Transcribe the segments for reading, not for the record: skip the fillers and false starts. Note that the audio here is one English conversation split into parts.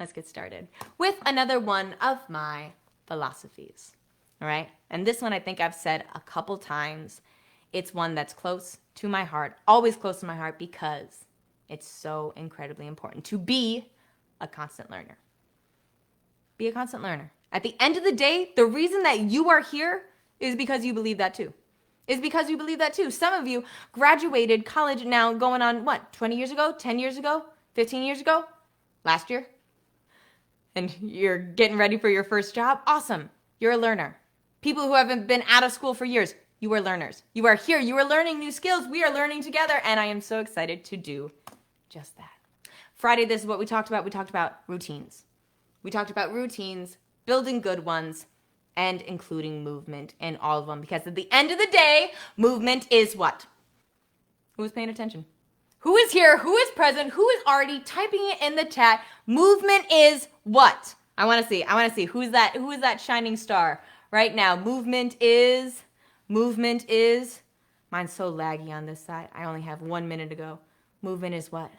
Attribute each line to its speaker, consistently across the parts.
Speaker 1: let's get started with another one of my philosophies. All right. And this one I think I've said a couple times. It's one that's close to my heart, always close to my heart, because it's so incredibly important to be a constant learner. Be a constant learner. At the end of the day, the reason that you are here is because you believe that too. Some of you graduated college now going on, 20 years ago, 10 years ago, 15 years ago, last year? And you're getting ready for your first job? Awesome. You're a learner. People who haven't been out of school for years, you are learners. You are here. You are learning new skills. We are learning together. And I am so excited to do just that. Friday, this is what we talked about. We talked about routines. Building good ones, and including movement in all of them. Because at the end of the day, movement is what? Who is paying attention? Who is here? Who is present? Who is already typing it in the chat? Movement is what? I want to see. Who is that shining star right now? Movement is. Mine's so laggy on this side. I only have 1 minute to go. Movement is what?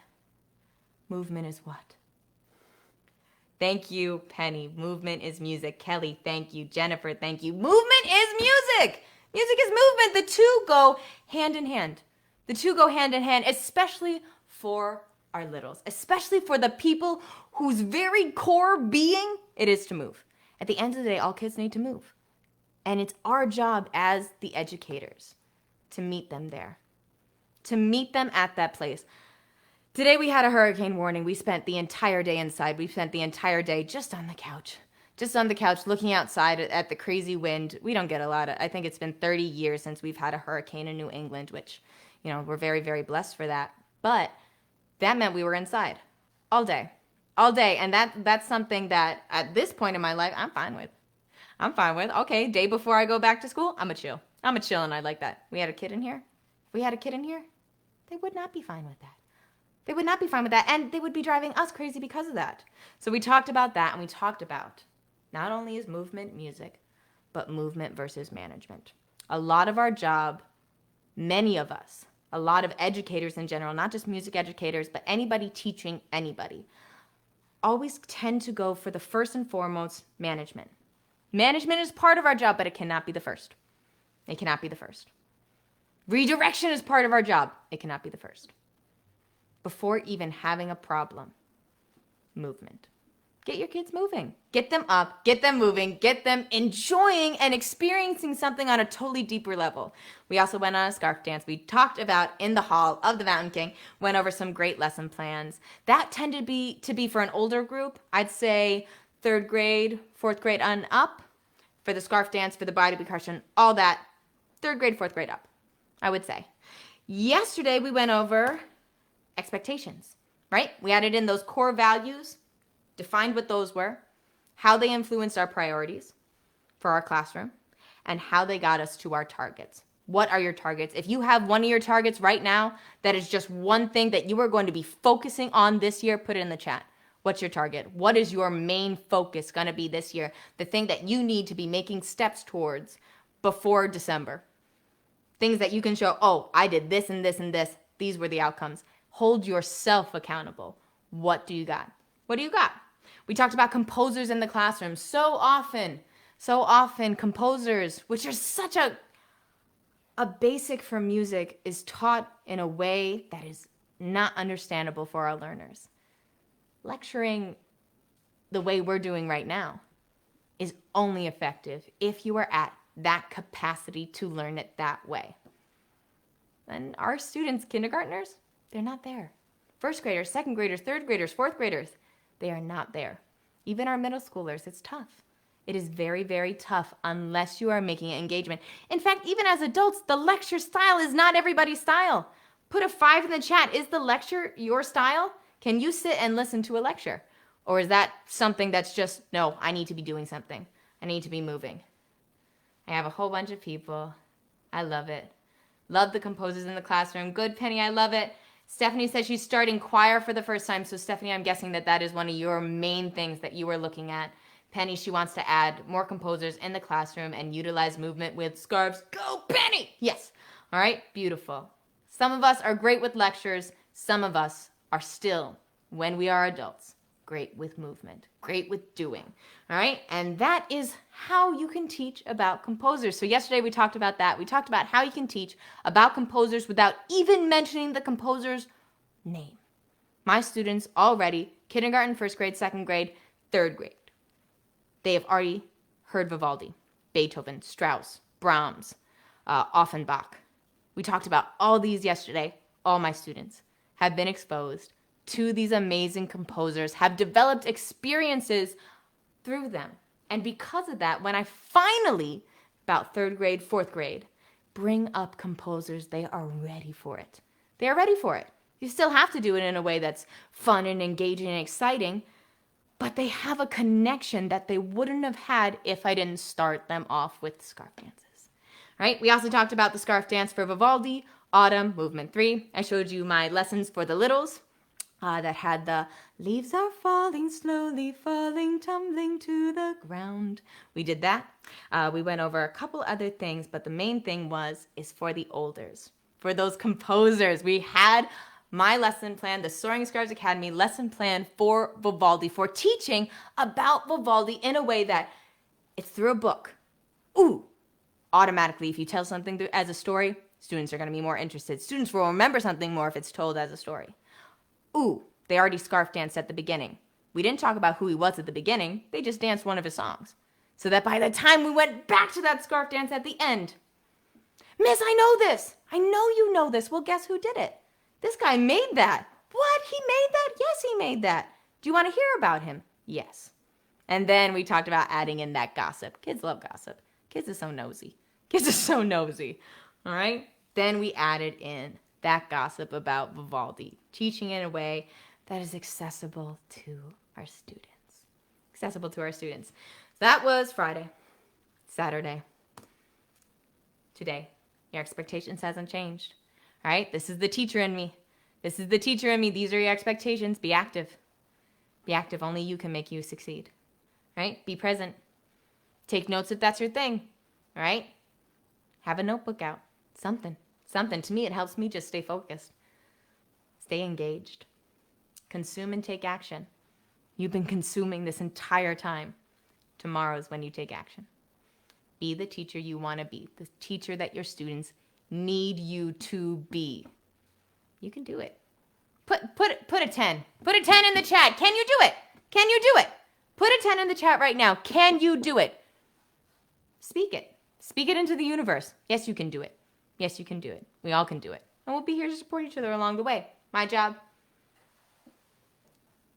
Speaker 1: Thank you, Penny. Movement is music. Kelly, thank you. Jennifer, thank you. Movement is music. Music is movement. The two go hand in hand. Especially for our littles, especially for the people whose very core being it is to move. At the end of the day, all kids need to move. And it's our job as the educators to meet them there, to meet them at that place. Today we had a hurricane warning. We spent the entire day inside. We spent the entire day just on the couch, looking outside at the crazy wind. We don't get a lot of, I think it's been 30 years since we've had a hurricane in New England, which, we're very, very blessed for that. But that meant we were inside all day. And that's something that at this point in my life, I'm fine with. Okay, day before I go back to school, I'm a chill and I like that. We had a kid in here. If we had a kid in here, they would not be fine with that. And they would be driving us crazy because of that. So we talked about that, and we talked about not only is movement music, but movement versus management. A lot of our job, many of us, a lot of educators in general, not just music educators, but anybody teaching anybody, always tend to go for the first and foremost management. Management is part of our job, but it cannot be the first. Redirection is part of our job. It cannot be the first. Before even having a problem, movement. Get your kids moving. Get them up, get them moving, get them enjoying and experiencing something on a totally deeper level. We also went on a scarf dance. We talked about in the hall of the Mountain King, went over some great lesson plans. That tended to be for an older group. I'd say 3rd grade, 4th grade on up. For the scarf dance, for the body percussion, all that, 3rd grade, 4th grade up, I would say. Yesterday, we went over expectations, right? We added in those core values, defined what those were, how they influenced our priorities for our classroom, and how they got us to our targets. What are your targets? If you have one of your targets right now that is just one thing that you are going to be focusing on this year, put it in the chat. What's your target? What is your main focus going to be this year? The thing that you need to be making steps towards before December. Things that you can show, oh, I did this and this and this. These were the outcomes. Hold yourself accountable. What do you got? We talked about composers in the classroom. So often, composers, which are such a basic for music, is taught in a way that is not understandable for our learners. Lecturing the way we're doing right now is only effective if you are at that capacity to learn it that way. And our students, kindergartners, they're not there. 1st graders, 2nd graders, 3rd graders, 4th graders, they are not there. Even our middle schoolers, it's tough. It is very, very tough unless you are making engagement. In fact, even as adults, the lecture style is not everybody's style. Put a 5 in the chat. Is the lecture your style? Can you sit and listen to a lecture? Or is that something that's just, no, I need to be doing something. I need to be moving. I have a whole bunch of people. I love it. Love the composers in the classroom. Good, Penny, I love it. Stephanie says she's starting choir for the first time. So Stephanie, I'm guessing that is one of your main things that you were looking at. Penny, she wants to add more composers in the classroom and utilize movement with scarves. Go, Penny! Yes. All right, beautiful. Some of us are great with lectures. Some of us are still, when we are adults, great with movement, great with doing. All right. And that is how you can teach about composers. So yesterday we talked about that. We talked about how you can teach about composers without even mentioning the composer's name. My students already, kindergarten, first grade, second grade, third grade, they have already heard Vivaldi, Beethoven, Strauss, Brahms, Offenbach. We talked about all these yesterday. All my students have been exposed to these amazing composers, have developed experiences through them. And because of that, when I finally, about third grade, fourth grade, bring up composers, they are ready for it. They are ready for it. You still have to do it in a way that's fun and engaging and exciting, but they have a connection that they wouldn't have had if I didn't start them off with scarf dances. All right? We also talked about the scarf dance for Vivaldi, Autumn, Movement 3. I showed you my lessons for the littles that had the leaves are falling, slowly falling, tumbling to the ground. We did that. We went over a couple other things, but the main thing is for the olders, for those composers. We had my lesson plan, the Soaring Scarves Academy lesson plan for Vivaldi, for teaching about Vivaldi in a way that it's through a book. Ooh, automatically, if you tell something as a story, students are going to be more interested. Students will remember something more if it's told as a story. Ooh, they already scarf danced at the beginning. We didn't talk about who he was at the beginning. They just danced one of his songs. So that by the time we went back to that scarf dance at the end, Miss, I know this. I know you know this. Well, guess who did it? This guy made that. What? He made that? Yes, he made that. Do you want to hear about him? Yes. And then we talked about adding in that gossip. Kids love gossip. Kids are so nosy. Kids are so nosy. All right? Then we added in that gossip about Vivaldi, teaching in a way that is accessible to our students. Accessible to our students. So that was Friday. Saturday. Today. Your expectations hasn't changed. All right, this is the teacher in me. This is the teacher in me. These are your expectations. Be active. Be active. Only you can make you succeed. All right, be present. Take notes if that's your thing. All right, have a notebook out. Something. To me, it helps me just stay focused. Stay engaged. Consume and take action. You've been consuming this entire time. Tomorrow is when you take action. Be the teacher you want to be. The teacher that your students need you to be. You can do it. Put a 10. Put a 10 in the chat. Can you do it? Can you do it? Put a 10 in the chat right now. Can you do it? Speak it. Speak it into the universe. Yes, you can do it. Yes, you can do it. We all can do it. And we'll be here to support each other along the way. My job.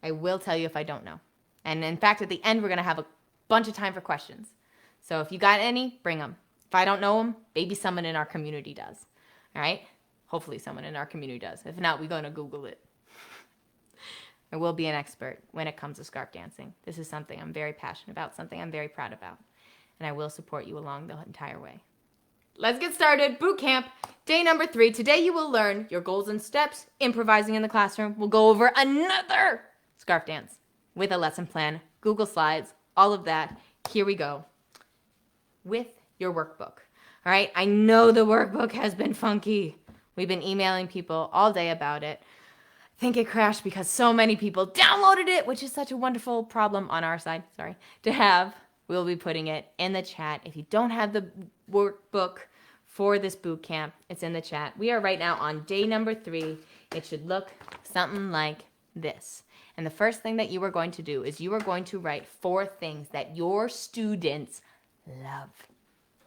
Speaker 1: I will tell you if I don't know. And in fact, at the end, we're going to have a bunch of time for questions. So if you got any, bring them. If I don't know them, maybe someone in our community does. All right? Hopefully someone in our community does. If not, we're going to Google it. I will be an expert when it comes to scarf dancing. This is something I'm very passionate about, something I'm very proud about. And I will support you along the entire way. Let's get started. Boot camp, day number 3. Today you will learn your goals and steps, improvising in the classroom. We'll go over another scarf dance with a lesson plan, Google Slides, all of that. Here we go. With your workbook. All right, I know the workbook has been funky. We've been emailing people all day about it. I think it crashed because so many people downloaded it, which is such a wonderful problem on our side, to have. We'll be putting it in the chat. If you don't have the workbook for this boot camp, it's in the chat. We are right now on day number 3. It should look something like this. And the first thing that you are going to do is you are going to write 4 things that your students love.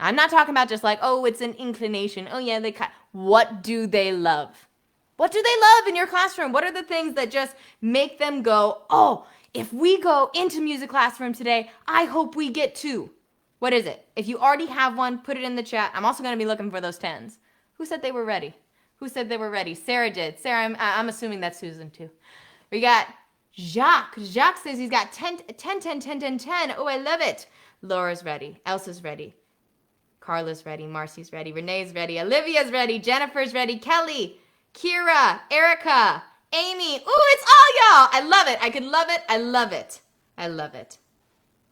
Speaker 1: I'm not talking about just like, oh, it's an inclination. Oh, yeah, what do they love? What do they love in your classroom? What are the things that just make them go, oh, if we go into music classroom today, I hope we get 2. What is it? If you already have one, put it in the chat. I'm also going to be looking for those 10s. Who said they were ready? Who said they were ready? Sarah did. Sarah, I'm assuming that's Susan too. We got Jacques. Jacques says he's got 10. Oh, I love it. Laura's ready. Elsa's ready. Carla's ready. Marcy's ready. Renee's ready. Olivia's ready. Jennifer's ready. Kelly, Kira, Erica, Amy. Ooh, it's all y'all. I love it. I could love it. I love it. I love it.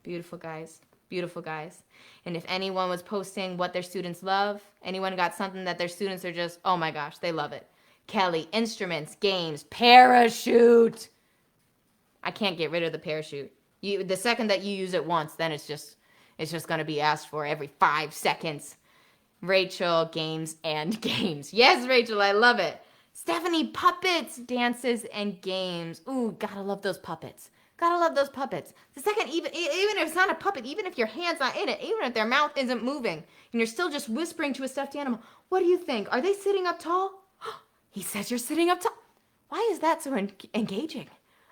Speaker 1: Beautiful guys. Beautiful guys. And if anyone was posting what their students love, anyone got something that their students are just, oh my gosh, they love it. Kelly, instruments, games, parachute. I can't get rid of the parachute. The second that you use it once, then it's just going to be asked for every 5 seconds. Rachel, games and games. Yes, Rachel, I love it. Stephanie, puppets, dances, and games. Ooh, gotta love those puppets. Gotta love those puppets. The second, even if it's not a puppet, even if your hand's not in it, even if their mouth isn't moving, and you're still just whispering to a stuffed animal, what do you think? Are they sitting up tall? He says you're sitting up tall. Why is that so engaging?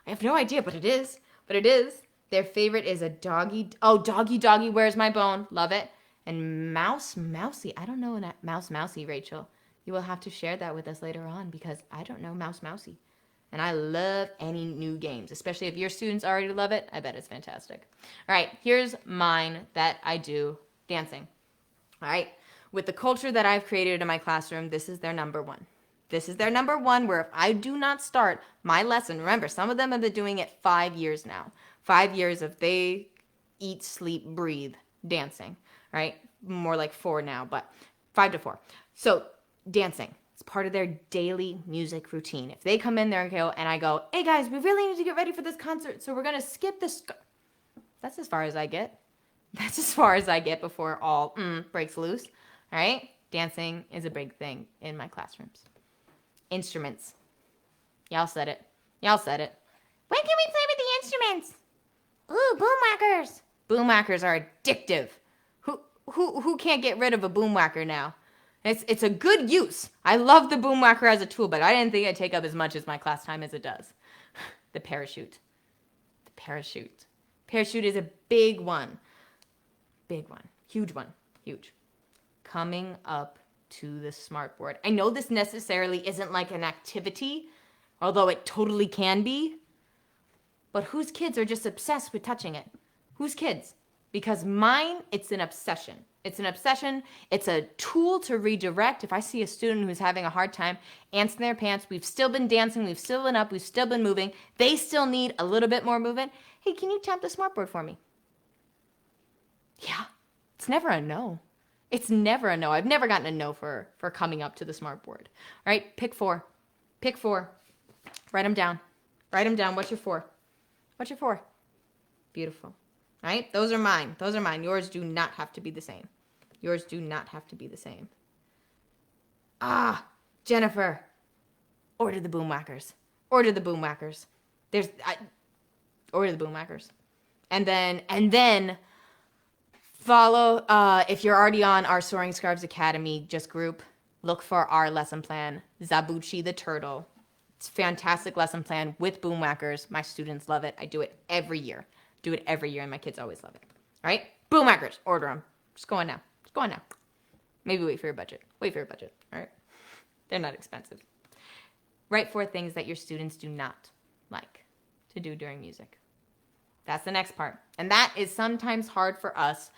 Speaker 1: I have no idea, but it is. But it is. Their favorite is a doggy. Oh, doggy, doggy, where's my bone? Love it. And mouse, mousy. I don't know mouse, mousy, Rachel. You will have to share that with us later on because I don't know mouse, mousy. And I love any new games, especially if your students already love it. I bet it's fantastic. All right, here's mine that I do, dancing. All right, with the culture that I've created in my classroom, this is their number one. This is their number one where if I do not start my lesson, remember, some of them have been doing it 5 years now. 5 years of they eat, sleep, breathe, dancing, right? More like 4 now, but 5 to 4. So dancing. It's part of their daily music routine. If they come in there and I go, hey guys, we really need to get ready for this concert, so we're going to skip this. That's as far as I get. That's as far as I get before all breaks loose. All right? Dancing is a big thing in my classrooms. Instruments. Y'all said it. Y'all said it. When can we play with the instruments? Ooh, boom whackers. Boom whackers are addictive. Who can't get rid of a boom whacker now? It's a good use. I love the boom whacker as a tool, but I didn't think it'd take up as much as my class time as it does. The parachute. The parachute. Parachute is a big one. Big one. Huge one. Huge. Coming up to the smartboard. I know this necessarily isn't like an activity, although it totally can be. But whose kids are just obsessed with touching it? Whose kids? Because mine, it's an obsession. It's an obsession. It's a tool to redirect. If I see a student who's having a hard time ants in their pants, we've still been dancing, we've still been up, we've still been moving. They still need a little bit more movement. Hey, can you tap the smartboard for me? Yeah, it's never a no. It's never a no. I've never gotten a no for coming up to the smartboard. All right, pick 4. Pick 4. Write them down. Write them down. What's your 4? What's your 4? Beautiful. All right, those are mine. Those are mine. Yours do not have to be the same. Yours do not have to be the same. Jennifer. Order the boom whackers. Order the boom whackers. Order the boom whackers. And then follow, if you're already on our Soaring Scarves Academy just group, look for our lesson plan, Zabuchi the Turtle. It's a fantastic lesson plan with boom whackers. My students love it. I do it every year. Do it every year, and my kids always love it. All right? Boom whackers. Order them. Just go on now. Just go on now. Maybe wait for your budget. Wait for your budget. All right? They're not expensive. Write 4 things that your students do not like to do during music. That's the next part. And that is sometimes hard for us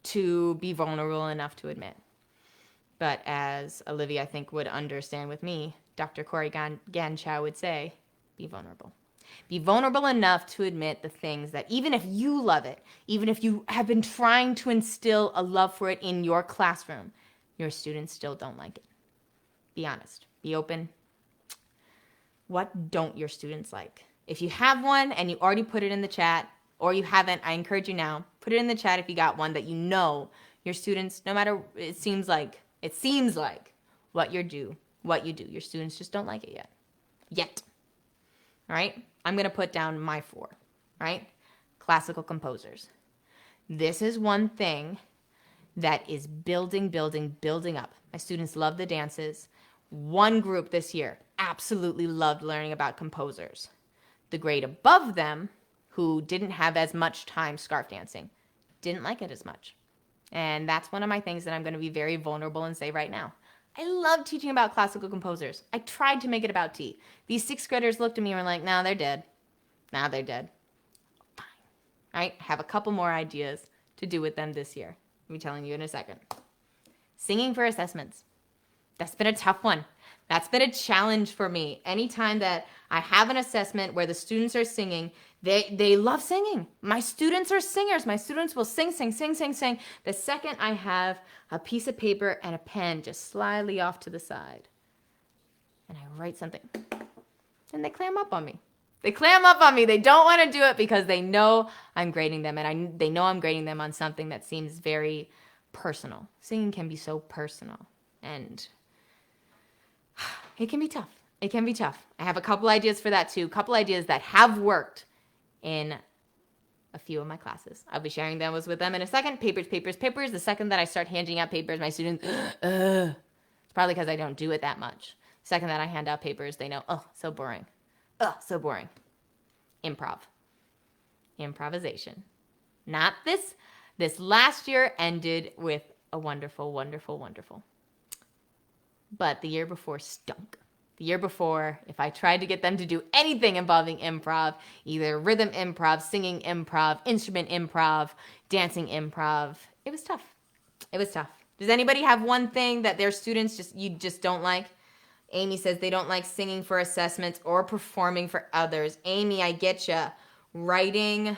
Speaker 1: to be vulnerable enough to admit. But as Olivia, I think, would understand with me, Dr. Corey Ganchow would say, be vulnerable. Be vulnerable enough to admit the things that even if you love it, even if you have been trying to instill a love for it in your classroom, your students still don't like it. Be honest. Be open. What don't your students like? If you have one and you already put it in the chat, or you haven't, I encourage you now, put it in the chat if you got one that you know your students, no matter, it seems like what you do, your students just don't like it yet. All right? I'm going to put down my 4, right? Classical composers. This is one thing that is building up. My students love the dances. One group this year absolutely loved learning about composers. The grade above them, who didn't have as much time scarf dancing, didn't like it as much. And that's one of my things that I'm going to be very vulnerable and say right now. I love teaching about classical composers. I tried to make it about tea. These 6th graders looked at me and were like, no, they're dead. Now they're dead. Fine. All right, I have a couple more ideas to do with them this year. I'll be telling you in a second. Singing for assessments. That's been a tough one. That's been a challenge for me. Anytime that I have an assessment where the students are singing, they love singing. My students are singers. My students will sing. The second I have a piece of paper and a pen just slyly off to the side, and I write something, and they clam up on me. They clam up on me. They don't want to do it because they know I'm grading them, and they know I'm grading them on something that seems very personal. Singing can be so personal, and it can be tough. It can be tough. I have a couple ideas for that too. A couple ideas that have worked in a few of my classes. I'll be sharing those with them in a second. Papers. The second that I start handing out papers, my students, it's probably because I don't do it that much. The second that I hand out papers, they know, oh, so boring. Oh, so boring. Improv. Improvisation. Not this. This last year ended with a wonderful, wonderful, wonderful. But the year before stunk. The year before, if I tried to get them to do anything involving improv, either rhythm improv, singing improv, instrument improv, dancing improv, it was tough. It was tough. Does anybody have one thing that their students just don't like? Amy says they don't like singing for assessments or performing for others. Amy, I get ya. Writing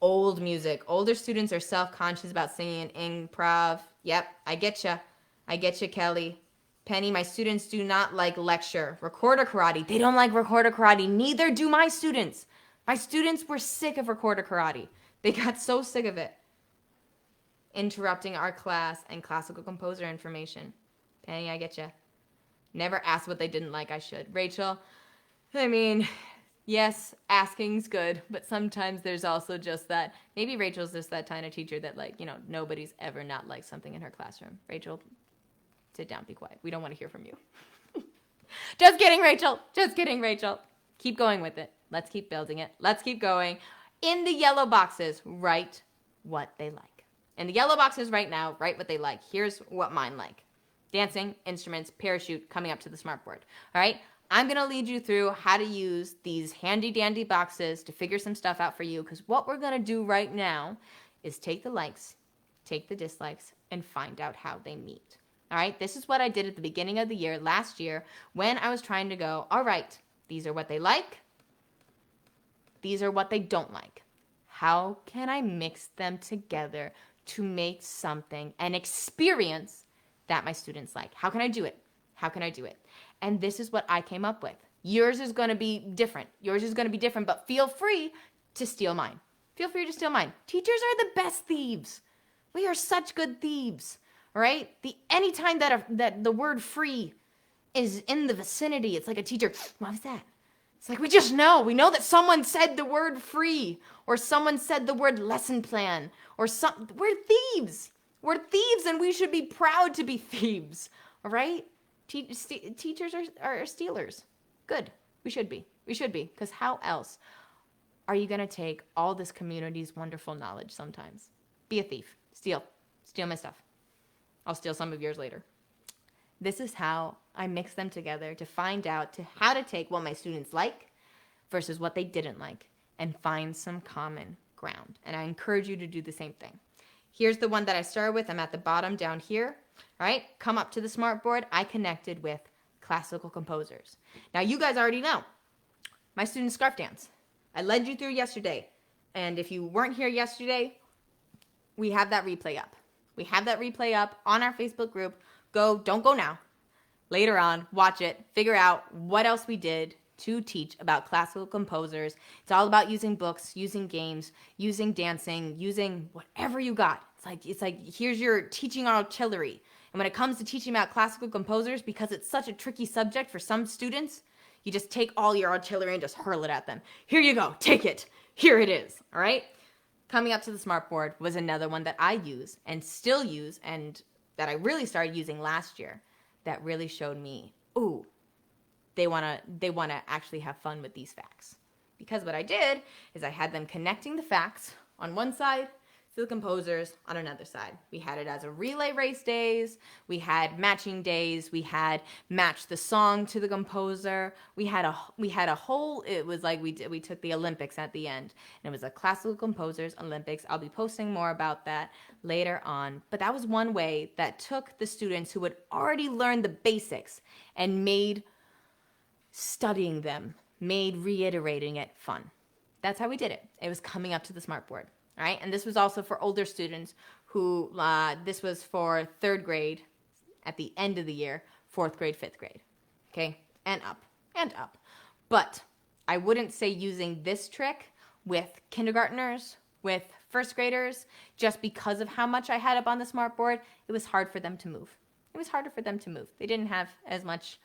Speaker 1: old music. Older students are self-conscious about singing in improv. Yep, I get ya. I get ya, Kelly. Penny, my students do not like lecture. Recorder karate. They don't like recorder karate. Neither do my students. My students were sick of recorder karate. They got so sick of it. Interrupting our class and classical composer information. Penny, I get ya. Never asked what they didn't like. I should. Rachel, I mean, yes, asking's good, but sometimes there's also just that. Maybe Rachel's just that kind of teacher that, like, you know, nobody's ever not liked something in her classroom. Rachel, sit down, be quiet. We don't want to hear from you. Just kidding, Rachel. Just kidding, Rachel. Keep going with it. Let's keep building it. Let's keep going. In the yellow boxes, write what they like. In the yellow boxes right now, write what they like. Here's what mine like. Dancing, instruments, parachute, coming up to the smartboard. All right? I'm going to lead you through how to use these handy-dandy boxes to figure some stuff out for you, because what we're going to do right now is take the likes, take the dislikes, and find out how they meet. All right? This is what I did at the beginning of the year, last year, when I was trying to go, all right, these are what they like. These are what they don't like. How can I mix them together to make something, an experience that my students like? How can I do it? How can I do it? And this is what I came up with. Yours is going to be different. Yours is going to be different, but feel free to steal mine. Feel free to steal mine. Teachers are the best thieves. We are such good thieves, all right? Anytime that the word free is in the vicinity, it's like a teacher, what was that? It's like we just know. We know that someone said the word free, or someone said the word lesson plan, or we're thieves. We're thieves, and we should be proud to be thieves, all right? Teachers are stealers. Good. We should be. We should be, because how else are you going to take all this community's wonderful knowledge sometimes? Be a thief. Steal my stuff. I'll steal some of yours later. This is how I mix them together to find out how to take what my students like versus what they didn't like and find some common ground. And I encourage you to do the same thing. Here's the one that I started with. I'm at the bottom down here. All right, come up to the smartboard. I connected with classical composers. Now, you guys already know my students scarf dance. I led you through yesterday. And if you weren't here yesterday, we have that replay up. We have that replay up on our Facebook group. Don't go now. Later on, watch it, figure out what else we did to teach about classical composers. It's all about using books, using games, using dancing, using whatever you got. It's like here's your teaching artillery. And when it comes to teaching about classical composers, because it's such a tricky subject for some students, you just take all your artillery and just hurl it at them. Here you go, take it. Here it is, all right? Coming up to the smartboard was another one that I use and still use, and that I really started using last year, that really showed me, ooh, they want to actually have fun with these facts. Because what I did is I had them connecting the facts on one side to the composers on another side. We had it as a relay race days. We had matching days. We had match the song to the composer. We had a whole, it was like we took the Olympics at the end. And it was a classical composers Olympics. I'll be posting more about that later on. But that was one way that took the students who had already learned the basics and made studying them, made reiterating it fun. That's how we did it. It was coming up to the smartboard. All right, and this was also for older students who, this was for 3rd grade at the end of the year, 4th grade, 5th grade, okay, and up. But I wouldn't say using this trick with kindergartners, with first graders, just because of how much I had up on the smartboard. It was hard for them to move. It was harder for them to move. They didn't have as much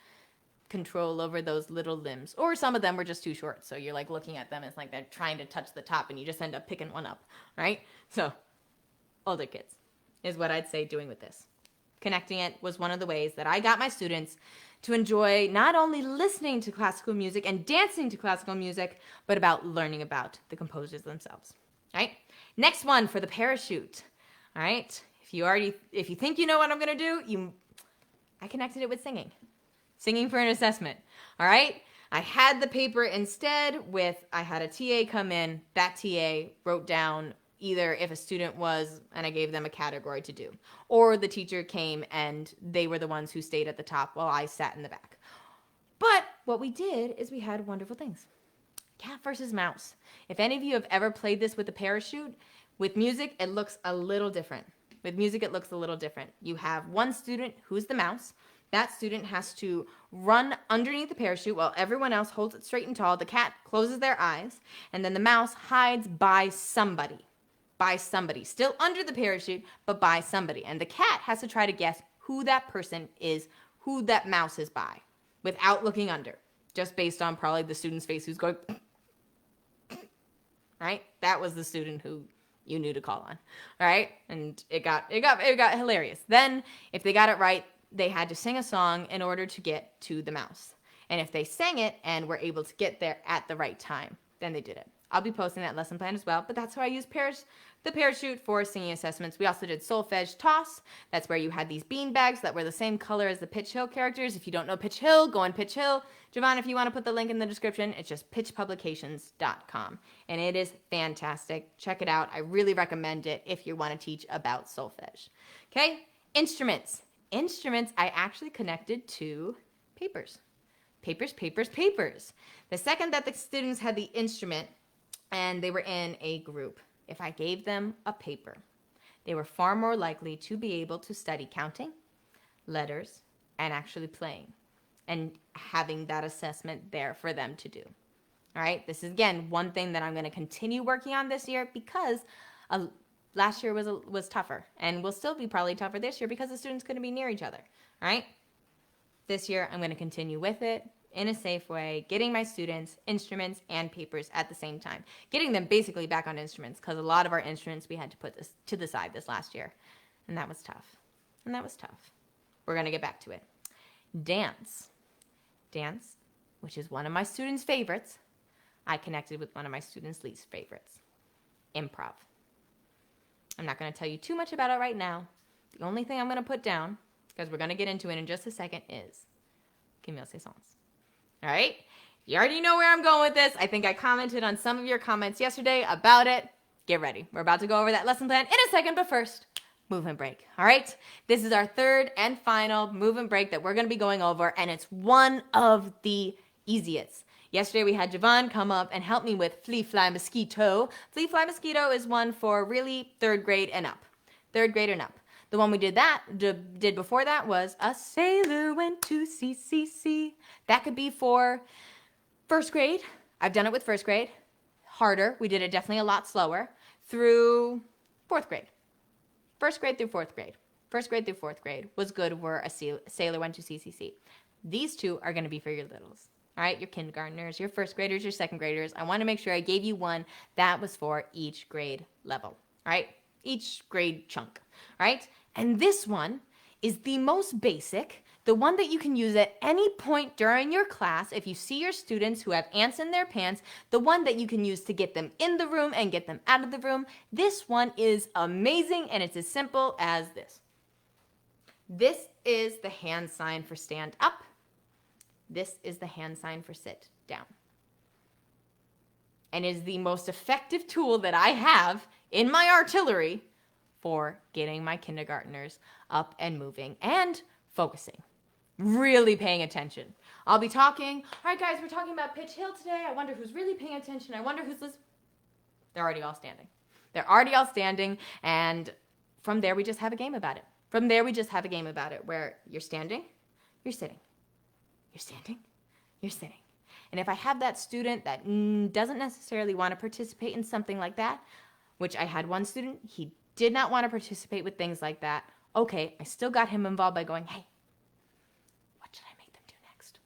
Speaker 1: control over those little limbs, or some of them were just too short. So you're like looking at them, it's like they're trying to touch the top and you just end up picking one up, right? So older kids is what I'd say doing with this. Connecting it was one of the ways that I got my students to enjoy not only listening to classical music and dancing to classical music, but about learning about the composers themselves. All right? Next one for the parachute. All right? If you think you know what I'm going to do, I connected it with singing. Singing for an assessment. All right? I had the paper instead with, I had a TA come in, that TA wrote down either if a student was, and I gave them a category to do, or the teacher came and they were the ones who stayed at the top while I sat in the back. But what we did is we had wonderful things. Cat versus mouse. If any of you have ever played this with a parachute, with music, it looks a little different. With music, it looks a little different. You have one student who's the mouse. That student has to run underneath the parachute while everyone else holds it straight and tall. The cat closes their eyes, and then the mouse hides by somebody. By somebody. Still under the parachute, but by somebody. And the cat has to try to guess who that person is, who that mouse is by, without looking under. Just based on probably the student's face who's going, right? That was the student who you knew to call on, all right? And it got hilarious. Then, if they got it right, they had to sing a song in order to get to the mouse. And if they sang it and were able to get there at the right time, then they did it. I'll be posting that lesson plan as well, but that's how I use the parachute for singing assessments. We also did solfege toss. That's where you had these bean bags that were the same color as the Pitch Hill characters. If you don't know Pitch Hill, go on Pitch Hill. Javon, if you want to put the link in the description, it's just pitchpublications.com. And it is fantastic. Check it out. I really recommend it if you want to teach about solfege. Okay, instruments. Instruments I actually connected to papers. Papers. The second that the students had the instrument and they were in a group, if I gave them a paper, they were far more likely to be able to study counting, letters, and actually playing, and having that assessment there for them to do. All right, this is, again, one thing that I'm going to continue working on this year because last year was tougher, and will still be probably tougher this year because the students couldn't be near each other. All right, this year I'm going to continue with it in a safe way, getting my students instruments and papers at the same time, getting them basically back on instruments because a lot of our instruments we had to put this to the side this last year, and that was tough. We're going to get back to it. Dance, which is one of my students' favorites. I connected with one of my students' least favorites. Improv. I'm not going to tell you too much about it right now. The only thing I'm going to put down, because we're going to get into it in just a second, is Camille Saisons. All right? You already know where I'm going with this. I think I commented on some of your comments yesterday about it. Get ready. We're about to go over that lesson plan in a second, but first, movement break. All right? This is our third and final movement break that we're going to be going over, and it's one of the easiest. Yesterday we had Javon come up and help me with Flea Fly Mosquito. Flea Fly Mosquito is one for really third grade and up. The one we did before that was A Sailor Went to Sea. That could be for first grade. I've done it with first grade. Harder. We did it definitely a lot slower. Through fourth grade. First grade through fourth grade. First grade through fourth grade was good where A Sailor Went to Sea. These two are going to be for your littles. All right, your kindergartners, your first graders, your second graders. I want to make sure I gave you one that was for each grade level. All right, each grade chunk. All right, and this one is the most basic, the one that you can use at any point during your class if you see your students who have ants in their pants, the one that you can use to get them in the room and get them out of the room. This one is amazing, and it's as simple as this. This is the hand sign for stand up. This is the hand sign for sit down. And is the most effective tool that I have in my artillery for getting my kindergartners up and moving and focusing, really paying attention. I'll be talking, all right guys, we're talking about Pitch Hill today. I wonder who's really paying attention. I wonder who's listening. They're already all standing. And from there we just have a game about it. Where you're standing, you're sitting. You're standing, you're sitting. And if I have that student that doesn't necessarily want to participate in something like that, which I had one student, he did not want to participate with things like that. Okay, I still got him involved by going, hey, what should I make them do next?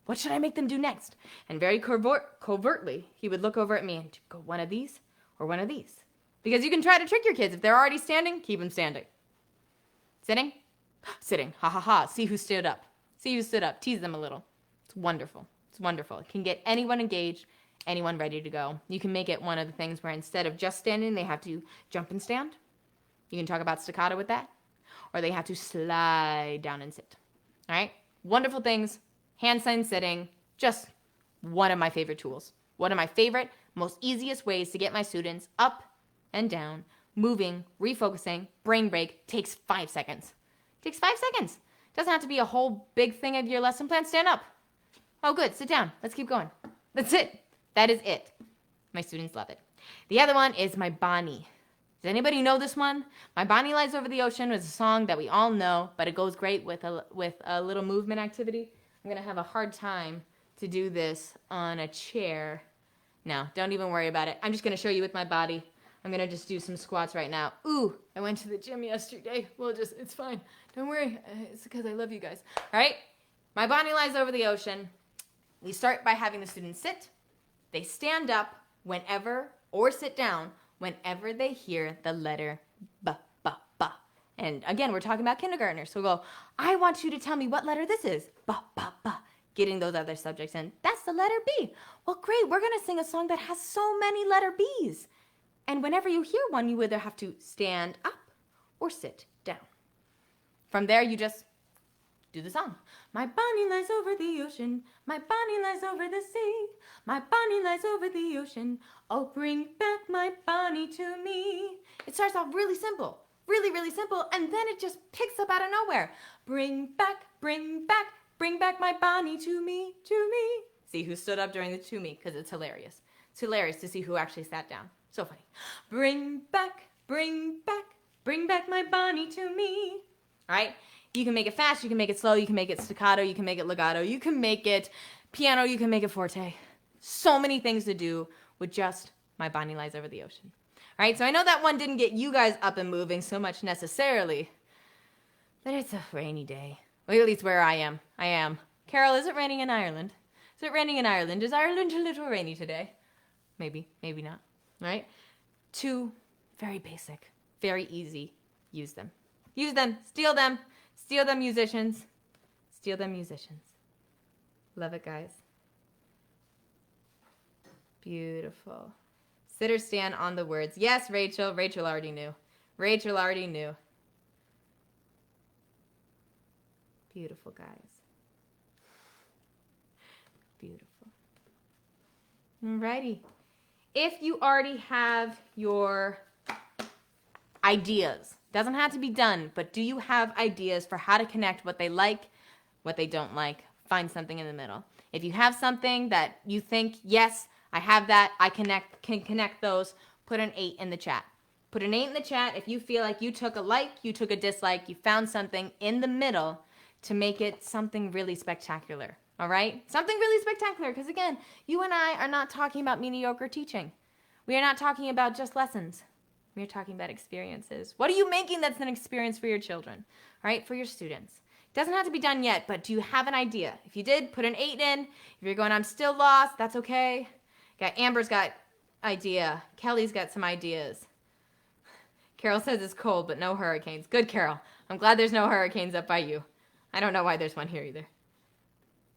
Speaker 1: What should I make them do next? And very covertly, he would look over at me and go, one of these or one of these. Because you can try to trick your kids. If they're already standing, keep them standing. Sitting? Sitting. Ha ha ha. See who stood up. See who stood up. Tease them a little. It's wonderful. It's wonderful. It can get anyone engaged, anyone ready to go. You can make it one of the things where instead of just standing, they have to jump and stand. You can talk about staccato with that. Or they have to slide down and sit. All right? Wonderful things. Handstand sitting. Just one of my favorite tools. One of my favorite, most easiest ways to get my students up and down, moving, refocusing, brain break. Takes 5 seconds. Takes 5 seconds. Doesn't have to be a whole big thing of your lesson plan. Stand up. Oh, good. Sit down. Let's keep going. That's it. That is it. My students love it. The other one is My Bonnie. Does anybody know this one? My Bonnie Lies Over the Ocean is a song that we all know, but it goes great with a little movement activity. I'm going to have a hard time to do this on a chair. No, don't even worry about it. I'm just going to show you with my body. I'm going to just do some squats right now. Ooh, I went to the gym yesterday. Well, it's fine. Don't worry. It's because I love you guys. All right? My Bonnie Lies Over the Ocean. We start by having the students sit. They stand up whenever, or sit down, whenever they hear the letter B, B, B. And again, we're talking about kindergartners. So we'll go, I want you to tell me what letter this is. B, B, B. Getting those other subjects in. That's the letter B. Well, great. We're going to sing a song that has so many letter B's. And whenever you hear one, you either have to stand up or sit down. From there, you just do the song. My Bonnie lies over the ocean. My Bonnie lies over the sea. My Bonnie lies over the ocean. Oh, bring back my Bonnie to me. It starts off really simple. Really, really simple. And then it just picks up out of nowhere. Bring back, bring back, bring back my Bonnie to me, to me. See who stood up during the to me, because it's hilarious. It's hilarious to see who actually sat down. So funny. Bring back, bring back, bring back my Bonnie to me. All right? You can make it fast, you can make it slow, you can make it staccato, you can make it legato, you can make it piano, you can make it forte. So many things to do with just My Bonnie Lies Over the Ocean. All right, so I know that one didn't get you guys up and moving so much necessarily, but it's a rainy day. Well, at least where I am. Carol, is it raining in Ireland? Is it raining in Ireland? Is Ireland a little rainy today? Maybe, maybe not. All right? 2, very basic, very easy. Use them. Use them. Steal them. Steal them, musicians. Steal them, musicians. Love it, guys. Beautiful. Sit or stand on the words. Yes, Rachel. Rachel already knew. Rachel already knew. Beautiful, guys. Beautiful. Alrighty. If you already have your ideas, doesn't have to be done, but do you have ideas for how to connect what they like, what they don't like? Find something in the middle. If you have something that you think, yes, I have that, I can connect those, put an 8 in the chat. Put an 8 in the chat if you feel like you took a like, you took a dislike, you found something in the middle to make it something really spectacular. All right? Something really spectacular, because again, you and I are not talking about mediocre teaching. We are not talking about just lessons. We are talking about experiences. What are you making that's an experience for your children? All right? For your students. It doesn't have to be done yet, but do you have an idea? If you did, put an 8 in. If you're going, I'm still lost, that's okay. Amber's got idea. Kelly's got some ideas. Carol says it's cold, but no hurricanes. Good, Carol. I'm glad there's no hurricanes up by you. I don't know why there's one here either.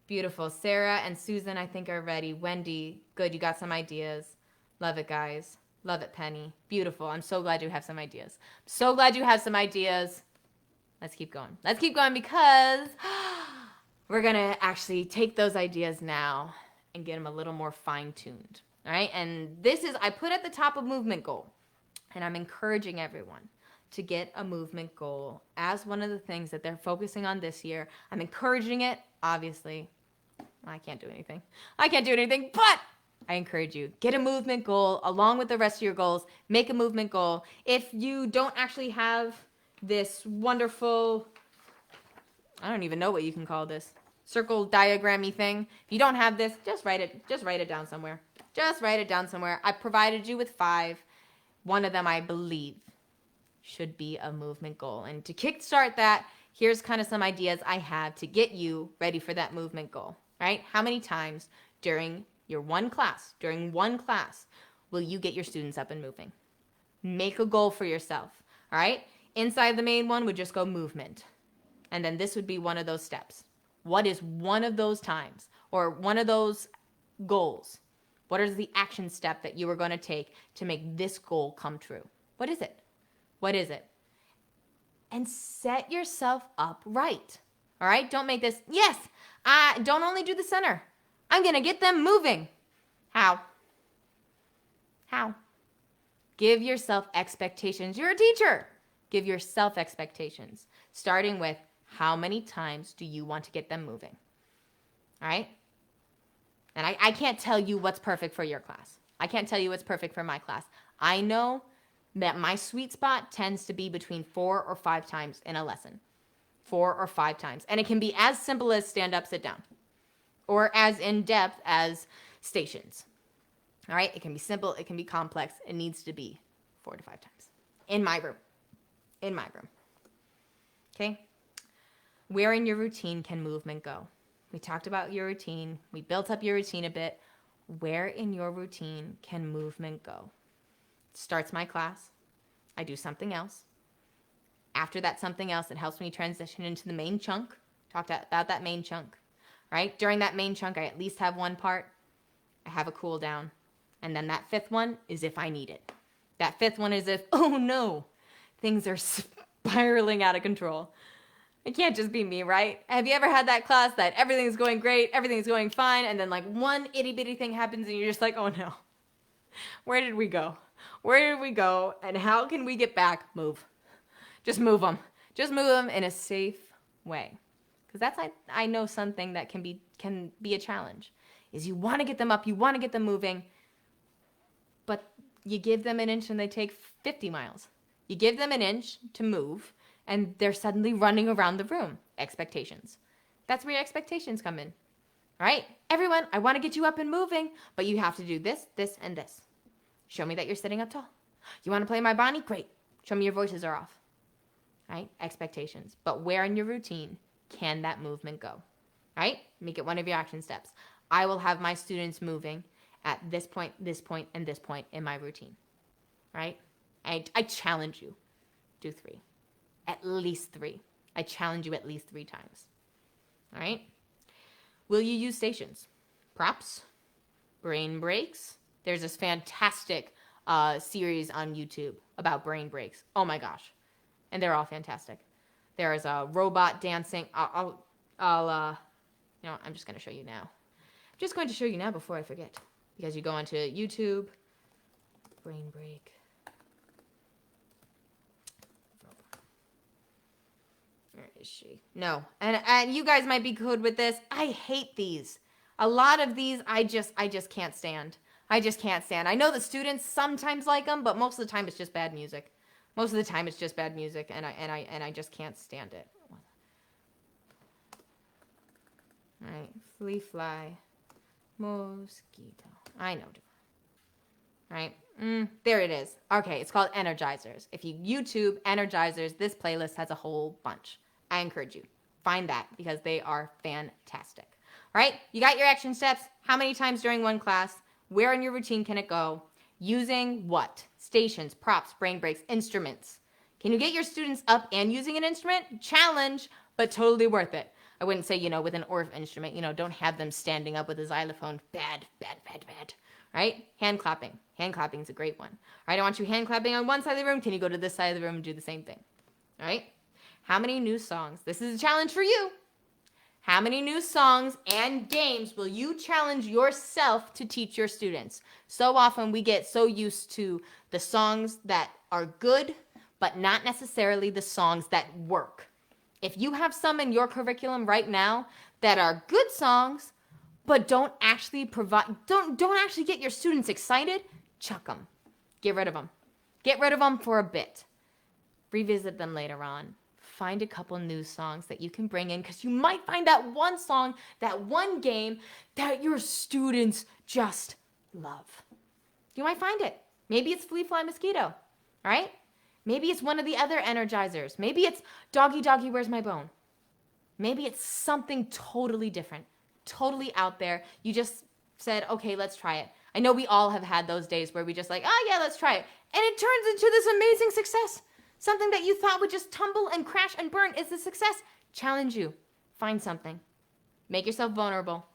Speaker 1: Beautiful. Sarah and Susan, I think, are ready. Wendy, good. You got some ideas. Love it, guys. Love it, Penny. Beautiful. I'm so glad you have some ideas. So glad you have some ideas. Let's keep going. Let's keep going because we're going to actually take those ideas now and get them a little more fine-tuned. All right? And this is, I put at the top a movement goal. And I'm encouraging everyone to get a movement goal as one of the things that they're focusing on this year. I'm encouraging it. Obviously, I can't do anything. But I encourage you, get a movement goal along with the rest of your goals. Make a movement goal. If you don't actually have this wonderful, I don't even know what you can call this. circle diagrammy thing. If you don't have this, just write it down somewhere. Just write it down somewhere. I provided you with 5. One of them, I believe, should be a movement goal. And to kickstart that, here's kind of some ideas I have to get you ready for that movement goal, right? How many times during one class, will you get your students up and moving? Make a goal for yourself, all right? Inside the main one would just go movement. And then this would be one of those steps. What is one of those times or one of those goals? What is the action step that you are going to take to make this goal come true? What is it? What is it? And set yourself up right. All right? Don't make this, yes, I don't only do the center. I'm going to get them moving. How? Give yourself expectations. You're a teacher. Give yourself expectations, starting with how many times do you want to get them moving? All right? And I can't tell you what's perfect for your class. I can't tell you what's perfect for my class. I know that my sweet spot tends to be between 4 or 5 times in a lesson. 4 or 5 times. And it can be as simple as stand up, sit down. Or as in-depth as stations. All right? It can be simple. It can be complex. It needs to be 4 to 5 times. In my room. Okay? Where in your routine can movement go? We talked about your routine. We built up your routine a bit. Where in your routine can movement go? Starts my class. I do something else. After that something else, it helps me transition into the main chunk. Talked about that main chunk, right? During that main chunk, I at least have one part. I have a cool down. And then that 5th one is if I need it. That 5th one is if, oh no, things are spiraling out of control. It can't just be me, right? Have you ever had that class that everything's going great, everything's going fine, and then like one itty bitty thing happens and you're just like, oh no, where did we go? And how can we get back? Move. Just move them. Just move them in a safe way. Because that's, I know something that can be a challenge, is you want to get them up, you want to get them moving, but you give them an inch and they take 50 miles. You give them an inch to move, and they're suddenly running around the room. Expectations. That's where your expectations come in. All right? Everyone, I want to get you up and moving, but you have to do this, this, and this. Show me that you're sitting up tall. You want to play my Bonnie? Great. Show me your voices are off. All right? Expectations. But where in your routine can that movement go? All right? Make it one of your action steps. I will have my students moving at this point, and this point in my routine. All right? I challenge you. Do 3. At least 3. I challenge you at least 3 times. All right? Will you use stations? Props? Brain breaks? There's this fantastic series on YouTube about brain breaks. Oh my gosh. And they're all fantastic. There is a robot dancing. I'm just going to show you now. I'm just going to show you now before I forget. Because you go onto YouTube. Brain break. Where is she? No. And you guys might be good with this. I hate these. A lot of these I just can't stand. I know the students sometimes like them, but most of the time it's just bad music. And I just can't stand it. All right. Flea fly. Mosquito. I know. All right. There it is. Okay. It's called Energizers. If you YouTube Energizers, this playlist has a whole bunch. I encourage you. Find that because they are fantastic. All right. You got your action steps. How many times during one class? Where in your routine can it go? Using what? Stations, props, brain breaks, instruments. Can you get your students up and using an instrument? Challenge, but totally worth it. I wouldn't say, with an ORF instrument, don't have them standing up with a xylophone. Bad. Right? Hand clapping. Hand clapping is a great one. All right, I want you hand clapping on one side of the room. Can you go to this side of the room and do the same thing? All right? How many new songs? This is a challenge for you. How many new songs and games will you challenge yourself to teach your students? So often we get so used to the songs that are good, but not necessarily the songs that work. If you have some in your curriculum right now that are good songs, but don't actually get your students excited, chuck them. Get rid of them. Get rid of them for a bit. Revisit them later on. find a couple new songs that you can bring in, because you might find that one song, that one game that your students just love. You might find it. Maybe it's Flea Fly Mosquito, right? Maybe it's one of the other energizers. Maybe it's Doggy Doggy Where's My Bone. Maybe it's something totally different, totally out there. You just said, okay, let's try it. I know we all have had those days where we just like, oh yeah, let's try it. And it turns into this amazing success. Something that you thought would just tumble and crash and burn is a success. Challenge you. Find something. Make yourself vulnerable.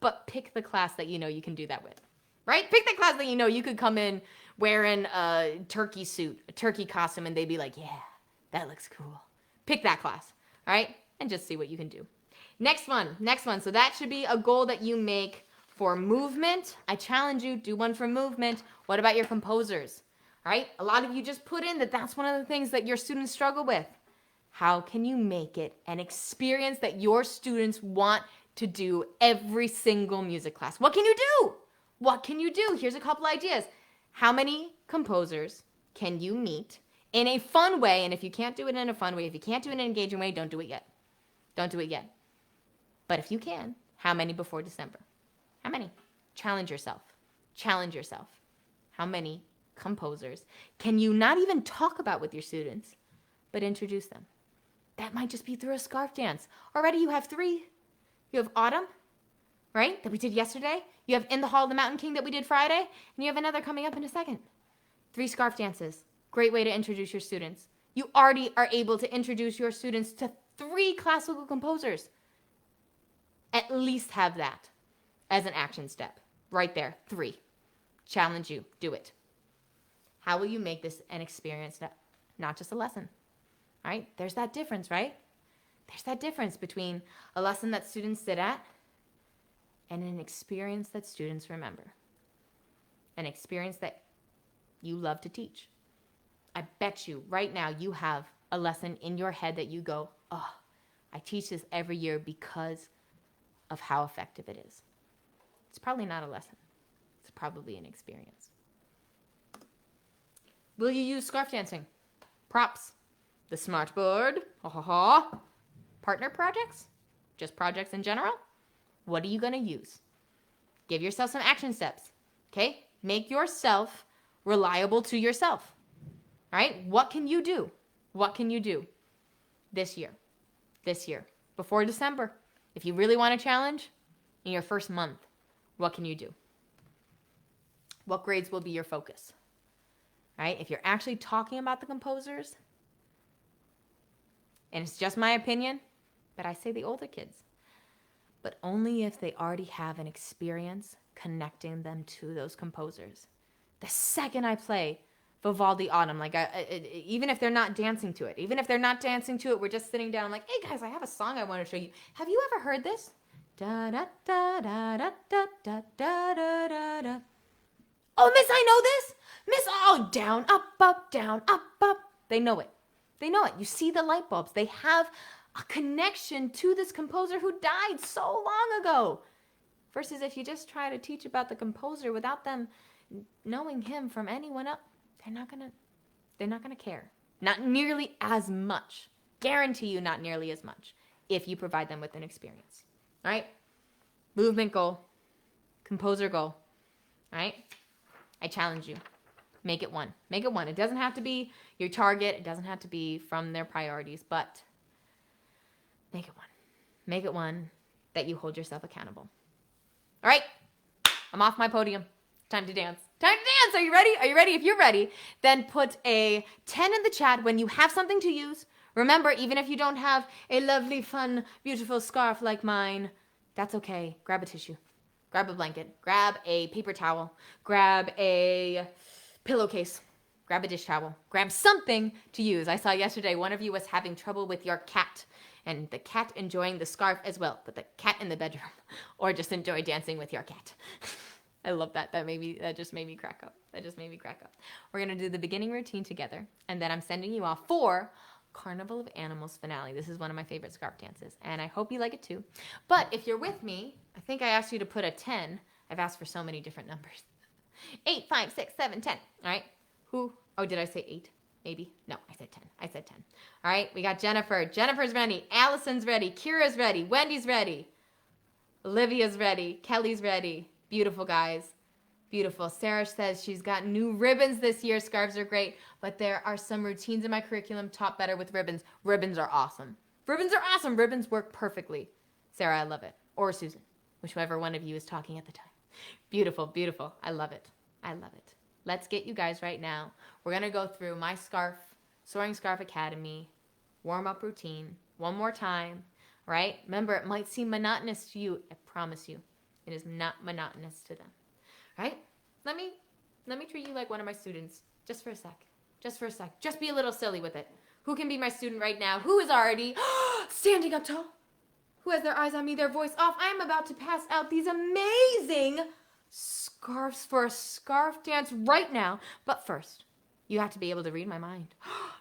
Speaker 1: But pick the class that you know you can do that with. Right? Pick the class that you know you could come in wearing a turkey suit, a turkey costume, and they'd be like, yeah, that looks cool. Pick that class. All right? And just see what you can do. Next one. So that should be a goal that you make for movement. I challenge you, do one for movement. What about your composers? All right? A lot of you just put in that that's one of the things that your students struggle with. How can you make it an experience that your students want to do every single music class? What can you do? What can you do? Here's a couple ideas. How many composers can you meet in a fun way? And if you can't do it in a fun way, if you can't do it in an engaging way, don't do it yet. Don't do it yet. But if you can, how many before December? How many? Challenge yourself. Challenge yourself. How many composers can you not even talk about with your students, but introduce them? That might just be through a scarf dance. Already you have 3. You have Autumn, right, that we did yesterday. You have In the Hall of the Mountain King that we did Friday. And you have another coming up in a second. 3 scarf dances. Great way to introduce your students. You already are able to introduce your students to 3 classical composers. At least have that as an action step. Right there, 3. Challenge you. Do it. How will you make this an experience, not just a lesson? All right? There's that difference, right? There's that difference between a lesson that students sit at and an experience that students remember. An experience that you love to teach. I bet you right now you have a lesson in your head that you go, oh, I teach this every year because of how effective it is. It's probably not a lesson. It's probably an experience. Will you use scarf dancing? Props. The smart board. Partner projects? Just projects in general? What are you going to use? Give yourself some action steps. Okay? Make yourself reliable to yourself. All right? What can you do? What can you do this year? This year. Before December. If you really want a challenge in your first month, what can you do? What grades will be your focus? All right? If you're actually talking about the composers, and it's just my opinion, but I say the older kids, but only if they already have an experience connecting them to those composers. The second I play Vivaldi Autumn, like even if they're not dancing to it, we're just sitting down like, hey guys, I have a song I want to show you. Have you ever heard this? Da da da da da da da da da da. Oh, miss, I know this. Miss, oh, down, up, down, up. They know it. They know it. You see the light bulbs. They have a connection to this composer who died so long ago. Versus if you just try to teach about the composer without them knowing him from anyone else, they're not gonna care. Not nearly as much. Guarantee you not nearly as much if you provide them with an experience. All right? Movement goal. Composer goal. All right? I challenge you. Make it one. Make it one. It doesn't have to be your target. It doesn't have to be from their priorities, but make it one. Make it one that you hold yourself accountable. All right. I'm off my podium. Time to dance. Time to dance. Are you ready? Are you ready? If you're ready, then put a 10 in the chat when you have something to use. Remember, even if you don't have a lovely, fun, beautiful scarf like mine, that's okay. Grab a tissue. Grab a blanket. Grab a paper towel. Grab a pillowcase. Grab a dish towel. Grab something to use. I saw yesterday one of you was having trouble with your cat, and the cat enjoying the scarf as well. Put the cat in the bedroom, or just enjoy dancing with your cat. I love that. That just made me crack up. We're gonna do the beginning routine together, and then I'm sending you off for Carnival of Animals finale. This is one of my favorite scarf dances, and I hope you like it too. But if you're with me, I think I asked you to put a 10. I've asked for so many different numbers. 8, 5, 6, 7, 10. All right. Who? Oh, did I say 8? maybe. No, I said 10. I said 10. All right, we got Jennifer. Jennifer's ready. Allison's ready. Kira's ready. Wendy's ready. Olivia's ready. Kelly's ready. Beautiful, guys. Beautiful. Sarah says she's got new ribbons this year. Scarves are great, but there are some routines in my curriculum taught better with ribbons. Ribbons are awesome. Ribbons are awesome. Ribbons work perfectly. Sarah, I love it. Or Susan, whichever one of you is talking at the time. Beautiful, beautiful. I love it. I love it. Let's get you guys right now. We're going to go through my Soaring Scarf Academy warm-up routine one more time, right? Remember, it might seem monotonous to you. I promise you, it is not monotonous to them, right? Let me treat you like one of my students just for a sec. Just for a sec. Just be a little silly with it. Who can be my student right now? Who is already standing up tall? Who has their eyes on me, their voice off? I am about to pass out these amazing scarves for a scarf dance right now. But first, you have to be able to read my mind.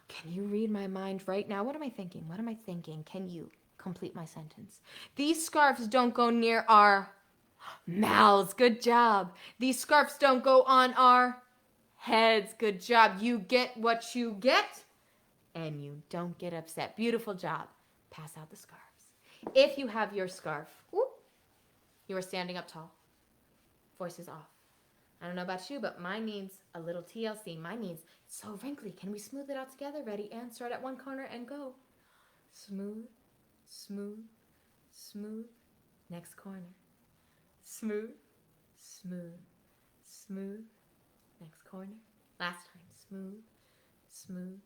Speaker 1: Can you read my mind right now? What am I thinking? What am I thinking? Can you complete my sentence? These scarves don't go near our mouths. Good job. These scarves don't go on our heads. Good job. You get what you get, and you don't get upset. Beautiful job. Pass out the scarves. If you have your scarf, you are standing up tall. Voice is off. I don't know about you, but mine needs a little TLC. Mine needs so wrinkly. Can we smooth it out together? Ready? And start at one corner and go. Smooth, smooth, smooth. Next corner. Smooth, smooth, smooth. Next corner. Last time. Smooth, smooth,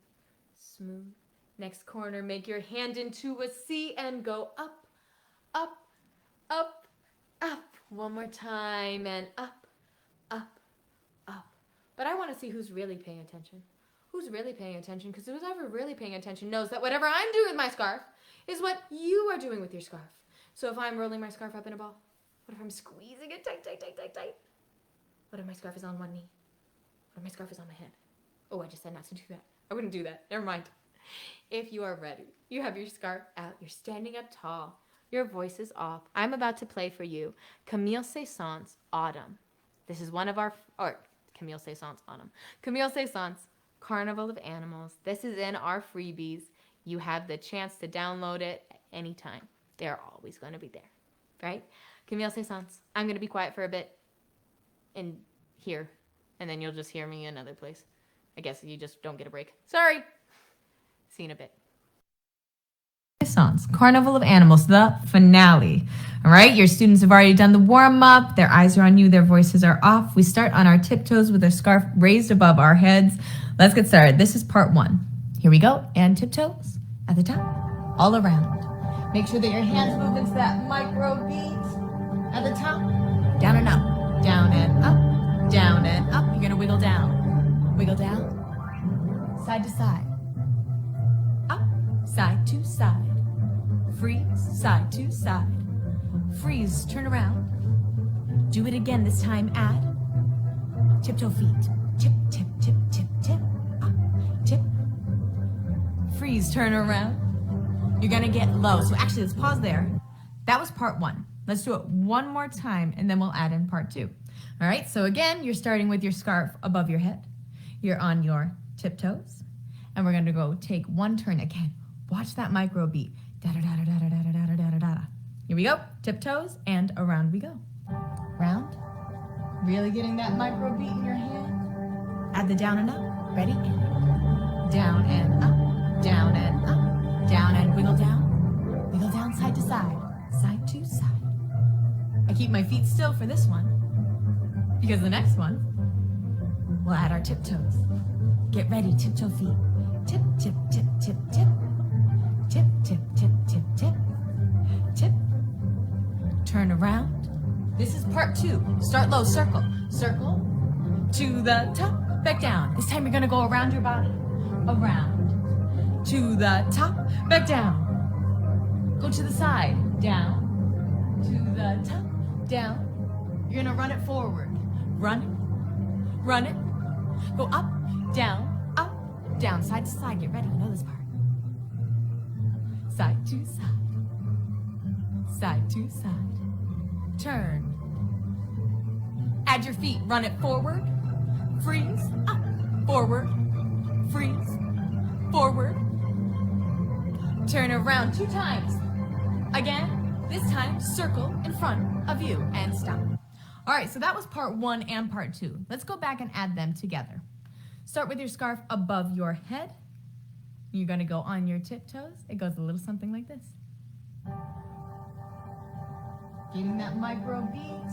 Speaker 1: smooth. Next corner. Make your hand into a C and go up, up, up, up. One more time and up, up, up. But I want to see who's really paying attention. Who's really paying attention? Because who's ever really paying attention knows that whatever I'm doing with my scarf is what you are doing with your scarf. So if I'm rolling my scarf up in a ball, what if I'm squeezing it tight, tight, tight, tight, tight? What if my scarf is on one knee? What if my scarf is on my head? Oh, I just said not to do that. I wouldn't do that. Never mind. If you are ready, you have your scarf out, you're standing up tall, your voice is off. I'm about to play for you Camille Saint-Saëns' Autumn. This is one of our, Camille Saint-Saëns' Autumn. Camille Saint-Saëns' Carnival of Animals. This is in our freebies. You have the chance to download it at any time. They're always going to be there, right? Camille Saint-Saëns. I'm going to be quiet for a bit and here, and then you'll just hear me another place. I guess you just don't get a break. Sorry. See you in a bit. Carnival of Animals, the finale. All right, your students have already done the warm-up. Their eyes are on you. Their voices are off. We start on our tiptoes with our scarf raised above our heads. Let's get started. This is part one. Here we go. And tiptoes at the top, all around. Make sure that your hands move into that micro beat at the top. Down and up, down and up, down and up. You're going to wiggle down, side to side. Side to side, freeze, side to side, freeze, turn around, do it again, this time add, tiptoe feet, tip, tip, tip, tip, tip, up, tip, freeze, turn around, you're gonna get low, so actually let's pause there, that was part one, let's do it one more time and then we'll add in part two, all right, so again, you're starting with your scarf above your head, you're on your tiptoes, and we're gonna go take one turn again. Watch that micro beat. Da da da da da da da da da da da da. Here we go. Tiptoes and around we go. Round. Really getting that micro beat in your hand. Add the down and up. Ready? And down and up. Down and up. Down and wiggle down. Wiggle down side to side. Side to side. I keep my feet still for this one because the next one we'll add our tiptoes. Get ready. Tiptoe feet. Tip, tip, tip, tip, tip. Tip, tip, tip, tip, tip, tip. Turn around. This is part two. Start low, circle, circle, to the top, back down. This time you're gonna go around your body, around, to the top, back down. Go to the side, down, to the top, down. You're gonna run it forward. Run it, go up, down, side to side. Get ready, you know this part. Side to side, side to side, turn, add your feet, run it forward, freeze, up, forward, freeze, forward, turn around 2 times. Again, this time circle in front of you and stop. All right, so that was part 1 and part 2. Let's go back and add them together. Start with your scarf above your head. You're gonna go on your tiptoes. It goes a little something like this. Getting that micro beat.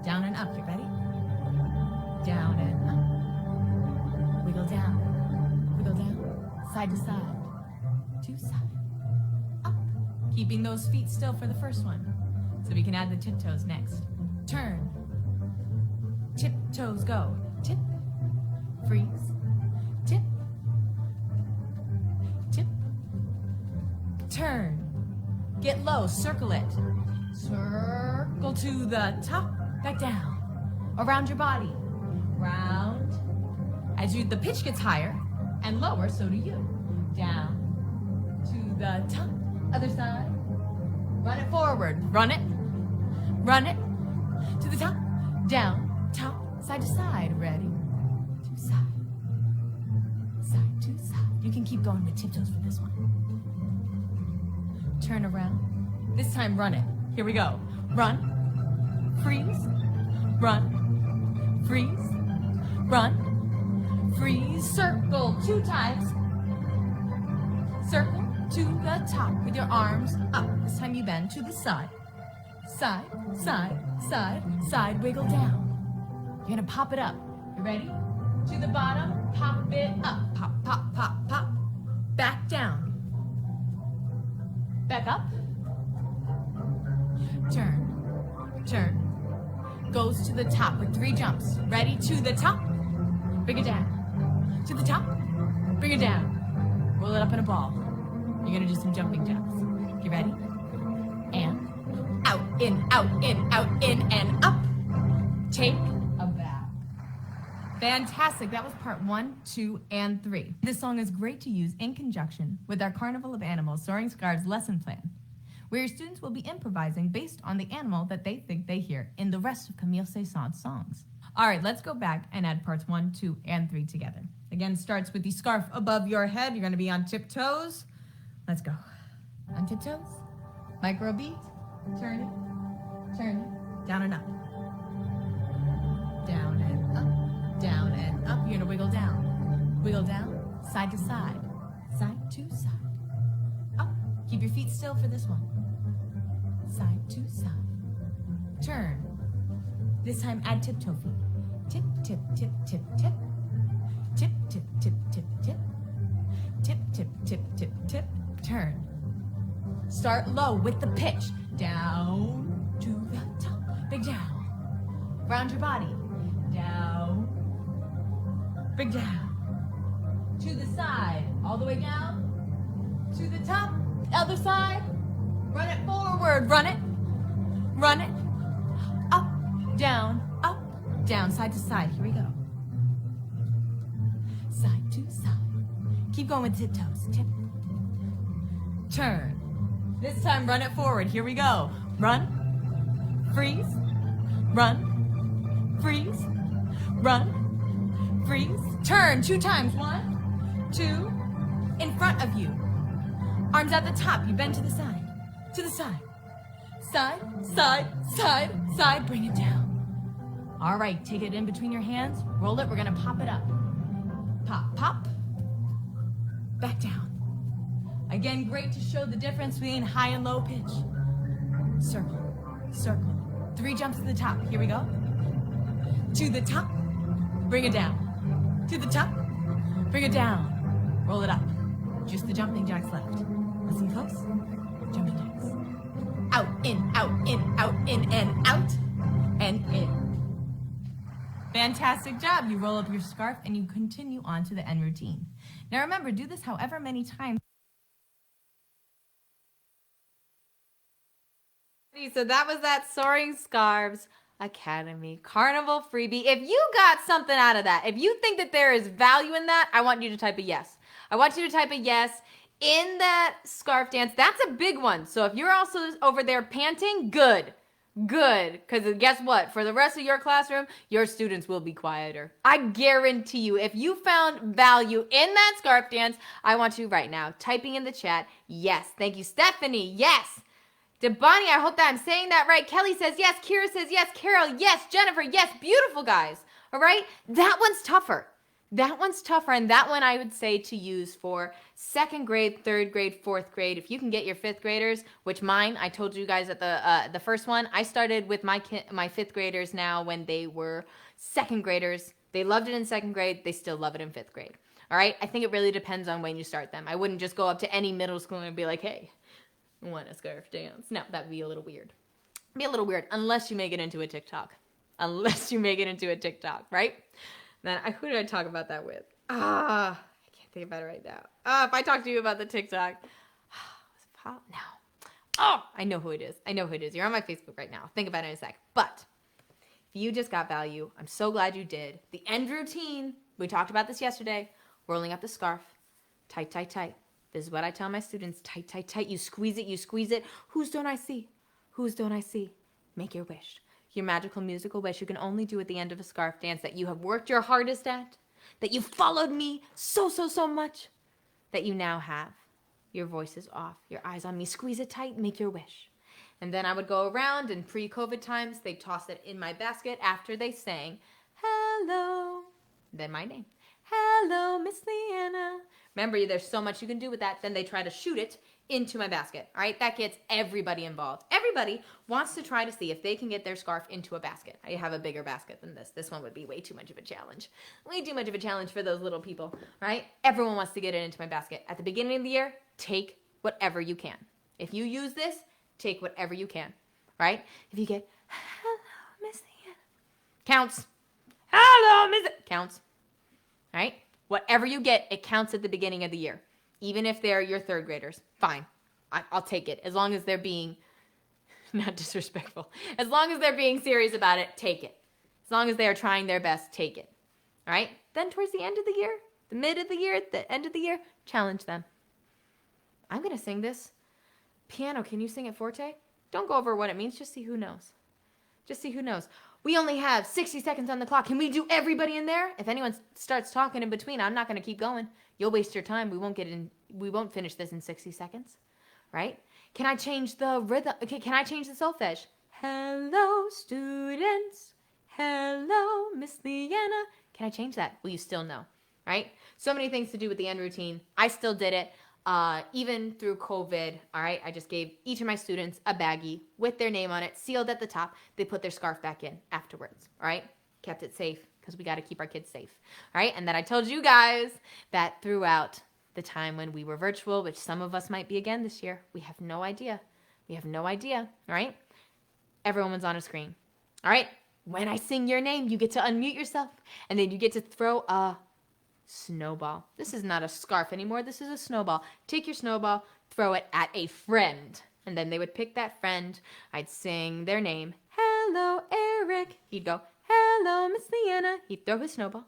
Speaker 1: Down and up, you ready? Down and up. Wiggle down, side to side, to side, up. Keeping those feet still for the first one, so we can add the tiptoes next. Turn, tiptoes go, tip, freeze, tip, tip, turn, get low, circle it, circle to the top, back down, around your body, round. As the pitch gets higher and lower, so do you. Down to the top, other side. Run it forward, run it to the top, down, top, side to side. Ready? To side, side to side. You can keep going with tiptoes for this one. Turn around. This time, run it. Here we go. Run, freeze, run, freeze, run. Freeze, circle 2 times. Circle to the top with your arms up. This time you bend to the side. Side, side, side, side, wiggle down. You're gonna pop it up. You ready? To the bottom, pop it up. Pop, pop, pop, pop. Back down. Back up. Turn. Goes to the top with 3 jumps. Ready? To the top. Bring it down. To the top, bring it down. Roll it up in a ball. You're gonna do some jumping jacks. You ready? And out, in, and up. Take a bow. Fantastic, that was part 1, 2, and 3. This song is great to use in conjunction with our Carnival of Animals Soaring Scarves lesson plan, where your students will be improvising based on the animal that they think they hear in the rest of Camille Saint-Saëns's songs. All right, let's go back and add parts 1, 2, and 3 together. Again, starts with the scarf above your head. You're gonna be on tiptoes. Let's go. On tiptoes, micro beat, turn it, down and up. Down and up, down and up. You're gonna wiggle down, side to side, side to side, up. Keep your feet still for this one. Side to side, turn. This time add tiptoe feet. Tip, tip, tip, tip, tip. Tip, tip, tip, tip, tip. Tip, tip, tip, tip, tip. Turn. Start low with the pitch. Down to the top. Big down. Round your body. Down. Big down. To the side. All the way down. To the top. Other side. Run it forward. Run it. Up, down, side to side. Here we go. Side to side. Keep going with tiptoes. Tip. Turn. This time run it forward. Here we go. Run. Freeze. Run. Freeze. Run. Freeze. Turn 2 times. 1, 2. In front of you. Arms at the top. You bend to the side. To the side. Side, side, side, side. Bring it down. All right, take it in between your hands. Roll it. We're gonna pop it up. Pop, pop. Back down. Again, great to show the difference between high and low pitch. Circle, circle. 3 jumps to the top. Here we go. To the top. Bring it down. To the top. Bring it down. Roll it up. Just the jumping jacks left. Listen close. Jumping jacks. Out, in, and out, and in. Fantastic job. You roll up your scarf and you continue on to the end routine. Now remember, do this however many times. So that was that Soaring Scarves Academy Carnival freebie. If you got something out of that, if you think that there is value in that, I want you to type a yes. I want you to type a yes in that scarf dance. That's a big one. So if you're also over there panting, good. Good, because guess what? For the rest of your classroom, your students will be quieter. I guarantee you, if you found value in that scarf dance, I want you right now typing in the chat, yes. Thank you, Stephanie. Yes. Debani, I hope that I'm saying that right. Kelly says yes. Kira says yes. Carol, yes. Jennifer, yes. Beautiful, guys. All right? That one's tougher. That one's tougher, and that one I would say to use for second grade, third grade, fourth grade. If you can get your fifth graders, which mine, I told you guys at the first one, I started with my fifth graders now when they were second graders. They loved it in second grade. They still love it in fifth grade. All right? I think it really depends on when you start them. I wouldn't just go up to any middle school and be like, hey, I want a scarf dance. No, that would be a little weird. It'd be a little weird unless you make it into a TikTok. Unless you make it into a TikTok, right? Then who did I talk about that with? I can't think about it right now. If I talk to you about the TikTok, was it Paul? No. Oh, I know who it is. I know who it is. You're on my Facebook right now. Think about it in a sec. But if you just got value, I'm so glad you did. The end routine, we talked about this yesterday, rolling up the scarf, tight, tight, tight. This is what I tell my students, tight, tight, tight. You squeeze it, you squeeze it. Whose don't I see? Whose don't I see? Make your wish. Your magical musical wish you can only do at the end of a scarf dance that you have worked your hardest at, that you followed me so much, that you now have. Your voice is off, your eyes on me, squeeze it tight, make your wish. And then I would go around, and pre-COVID times, they'd toss it in my basket after they sang, hello, then my name. Hello, Miss Leanna. Remember, there's so much you can do with that. Then they try to shoot it into my basket. All right, that gets everybody involved. Everybody wants to try to see if they can get their scarf into a basket. I have a bigger basket than this. This one would be way too much of a challenge. Way too much of a challenge for those little people, right? Everyone wants to get it into my basket. At the beginning of the year, take whatever you can. If you use this, take whatever you can, right? If you get, hello, Miss Leanna, counts. Hello, Miss, counts, right? Whatever you get, it counts at the beginning of the year. Even if they're your third graders, fine. I'll take it. As long as they're being not disrespectful. As long as they're being serious about it, take it. As long as they are trying their best, take it. All right? Then towards the end of the year, the mid of the year, the end of the year, challenge them. I'm going to sing this. Piano, can you sing it forte? Don't go over what it means. Just see who knows. Just see who knows. We only have 60 seconds on the clock. Can we do everybody in there? If anyone starts talking in between, I'm not going to keep going. You'll waste your time. We won't finish this in 60 seconds, right? Can I change the rhythm? Okay, can I change the solfege? Hello, students. Hello, Miss Leanna. Can I change that? Will you still know, right? So many things to do with the end routine. I still did it. Even through COVID, all right, I just gave each of my students a baggie with their name on it, sealed at the top. They put their scarf back in afterwards, all right? Kept it safe because we got to keep our kids safe, all right? And then I told you guys that throughout the time when we were virtual, which some of us might be again this year, we have no idea. We have no idea, all right? Everyone was on a screen, all right? When I sing your name, you get to unmute yourself, and then you get to throw a snowball. This is not a scarf anymore. This is a snowball. Take your snowball, throw it at a friend. And then they would pick that friend. I'd sing their name. Hello, Eric. He'd go, hello, Miss Leanna. He'd throw his snowball.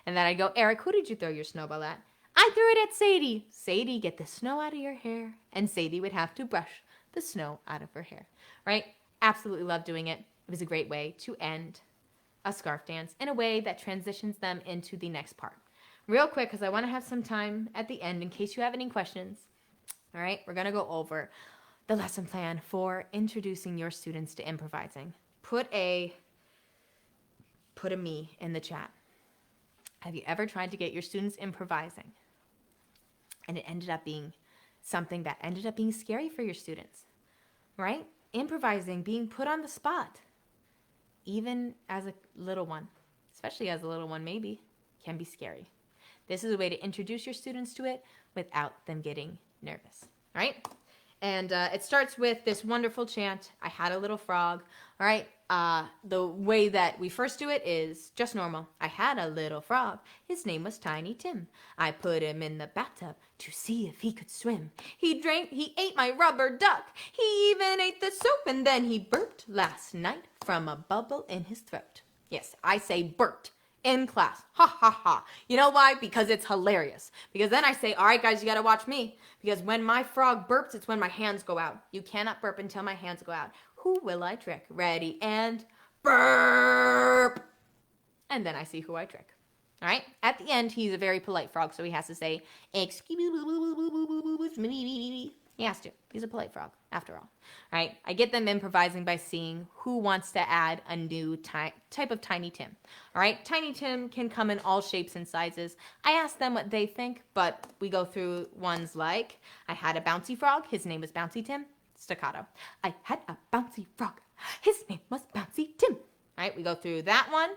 Speaker 1: And then I'd go, Eric, who did you throw your snowball at? I threw it at Sadie. Sadie, get the snow out of your hair. And Sadie would have to brush the snow out of her hair. Right? Absolutely love doing it. It was a great way to end a scarf dance in a way that transitions them into the next part. Real quick, because I want to have some time at the end in case you have any questions. All right, we're going to go over the lesson plan for introducing your students to improvising. Put a me in the chat. Have you ever tried to get your students improvising and it ended up being something that ended up being scary for your students, right? Improvising, being put on the spot, even as a little one, especially as a little one maybe, can be scary. This is a way to introduce your students to it without them getting nervous, right? And it starts with this wonderful chant, I had a little frog, all right? The way that we first do it is just normal. I had a little frog. His name was Tiny Tim. I put him in the bathtub to see if he could swim. He ate my rubber duck. He even ate the soap, and then he burped last night from a bubble in his throat. Yes, I say burped. In class. Ha ha ha. You know why? Because it's hilarious. Because then I say, all right, guys, you got to watch me. Because when my frog burps, it's when my hands go out. You cannot burp until my hands go out. Who Who will I trick? Ready, and burp. And then I see who I trick. All right? At the end, he's a very polite frog, so he has to say, excuse me. He has to. He's a polite frog, after all. All right? I get them improvising by seeing who wants to add a new type of Tiny Tim. All right? Tiny Tim can come in all shapes and sizes. I ask them what they think, but we go through ones like, I had a bouncy frog. His name was Bouncy Tim. Staccato. I had a bouncy frog. His name was Bouncy Tim. All right? We go through that one.